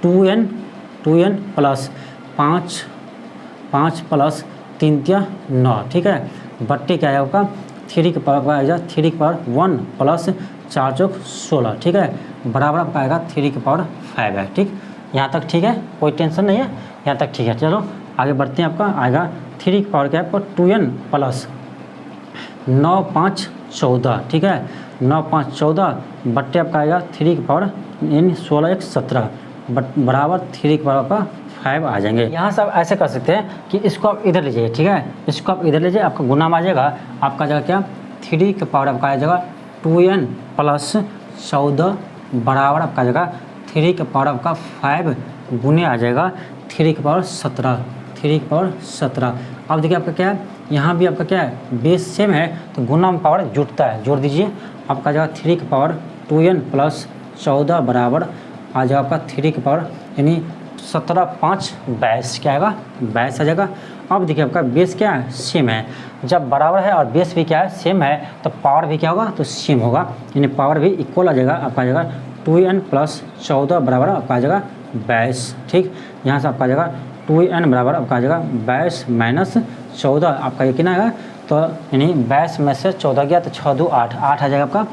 2n प्लस 5 प्लस 3 तिया 9, ठीक है, बट्टे क्या आएगा आपका 3 की पावर आ जाएगा 3 की पावर 1 प्लस 4 चौक 16, ठीक है, बराबर आपका आएगा 3 की पावर 5 है। ठीक, यहाँ तक ठीक है, कोई टेंशन नहीं है, यहाँ तक ठीक है। चलो आगे बढ़ते हैं। आपका आएगा 3 की पावर क्या है आपका 2n प्लस 9 5 14, ठीक है, 9 5 14 बट्टे आपका आएगा 3 की पावर यानी 16 1 17 बराबर 3 की पावर आपका 5 आ जाएंगे। यहाँ से आप ऐसे कर सकते हैं कि इसको आप इधर लीजिए, ठीक है, इसको आप इधर लीजिए, आपका गुना में आ जाएगा, आपका जगह क्या 3 की पावर आपका आ जाएगा 2n प्लस 14 बराबर आपका जगह 3 की पावर आपका 5 गुने आ जाएगा 3 की पावर 17, 3 की पावर 17। अब देखिए आपका क्या है, यहाँ भी आपका क्या है, बेस सेम है तो गुना में पावर जुड़ता है, जोड़ दीजिए। आपका जगह 3 की पावर 2n प्लस 14 बराबर आ जाएगा आपका 3 की पावर यानी 17 5 22, क्या आएगा 22 आ जाएगा। अब देखिए आपका बेस क्या है, सेम है, जब बराबर है और बेस भी क्या है, सेम है, तो पावर भी क्या होगा, तो सेम होगा, यानी पावर भी इक्वल आ जाएगा। आपका आ जाएगा 2n प्लस 14 बराबर आपका आ जाएगा 22, ठीक, यहाँ से आपका आ जाएगा 2n बराबर आपका आ जाएगा 22 माइनस 14, आपका ये कितना आएगा, तो यानी 22 में से 14 गया तो 6 2 8 8 आ जाएगा आपका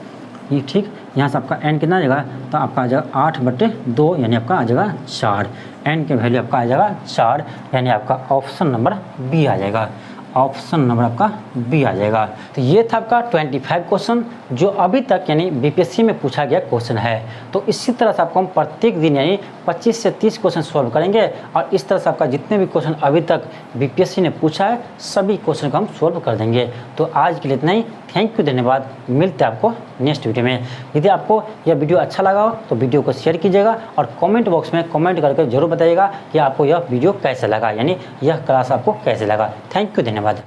ये, ठीक, यहाँ से आपका n कितना आ जाएगा, तो आपका आ जाएगा 8/2 यानी आपका आ जाएगा 4, n के वैल्यू आपका आ जाएगा 4, यानी आपका ऑप्शन नंबर बी आ जाएगा, ऑप्शन नंबर आपका बी आ जाएगा। तो ये था आपका 25 क्वेश्चन जो अभी तक यानी बीपीएससी में पूछा गया क्वेश्चन है। तो इसी तरह से आपको हम प्रत्येक दिन यानी 25 से 30 क्वेश्चन सॉल्व करेंगे और इस तरह से आपका जितने भी क्वेश्चन अभी तक बीपीएससी ने पूछा है सभी क्वेश्चन को हम सॉल्व कर देंगे। तो आज के लिए इतना ही, थैंक यू, धन्यवाद, मिलते हैं आपको नेक्स्ट वीडियो में। यदि आपको यह वीडियो अच्छा लगा हो तो वीडियो को शेयर कीजिएगा और कमेंट बॉक्स में कमेंट करके जरूर बताइएगा कि आपको यह वीडियो कैसे लगा, यानी यह क्लास आपको कैसे लगा। थैंक यू, धन्यवाद।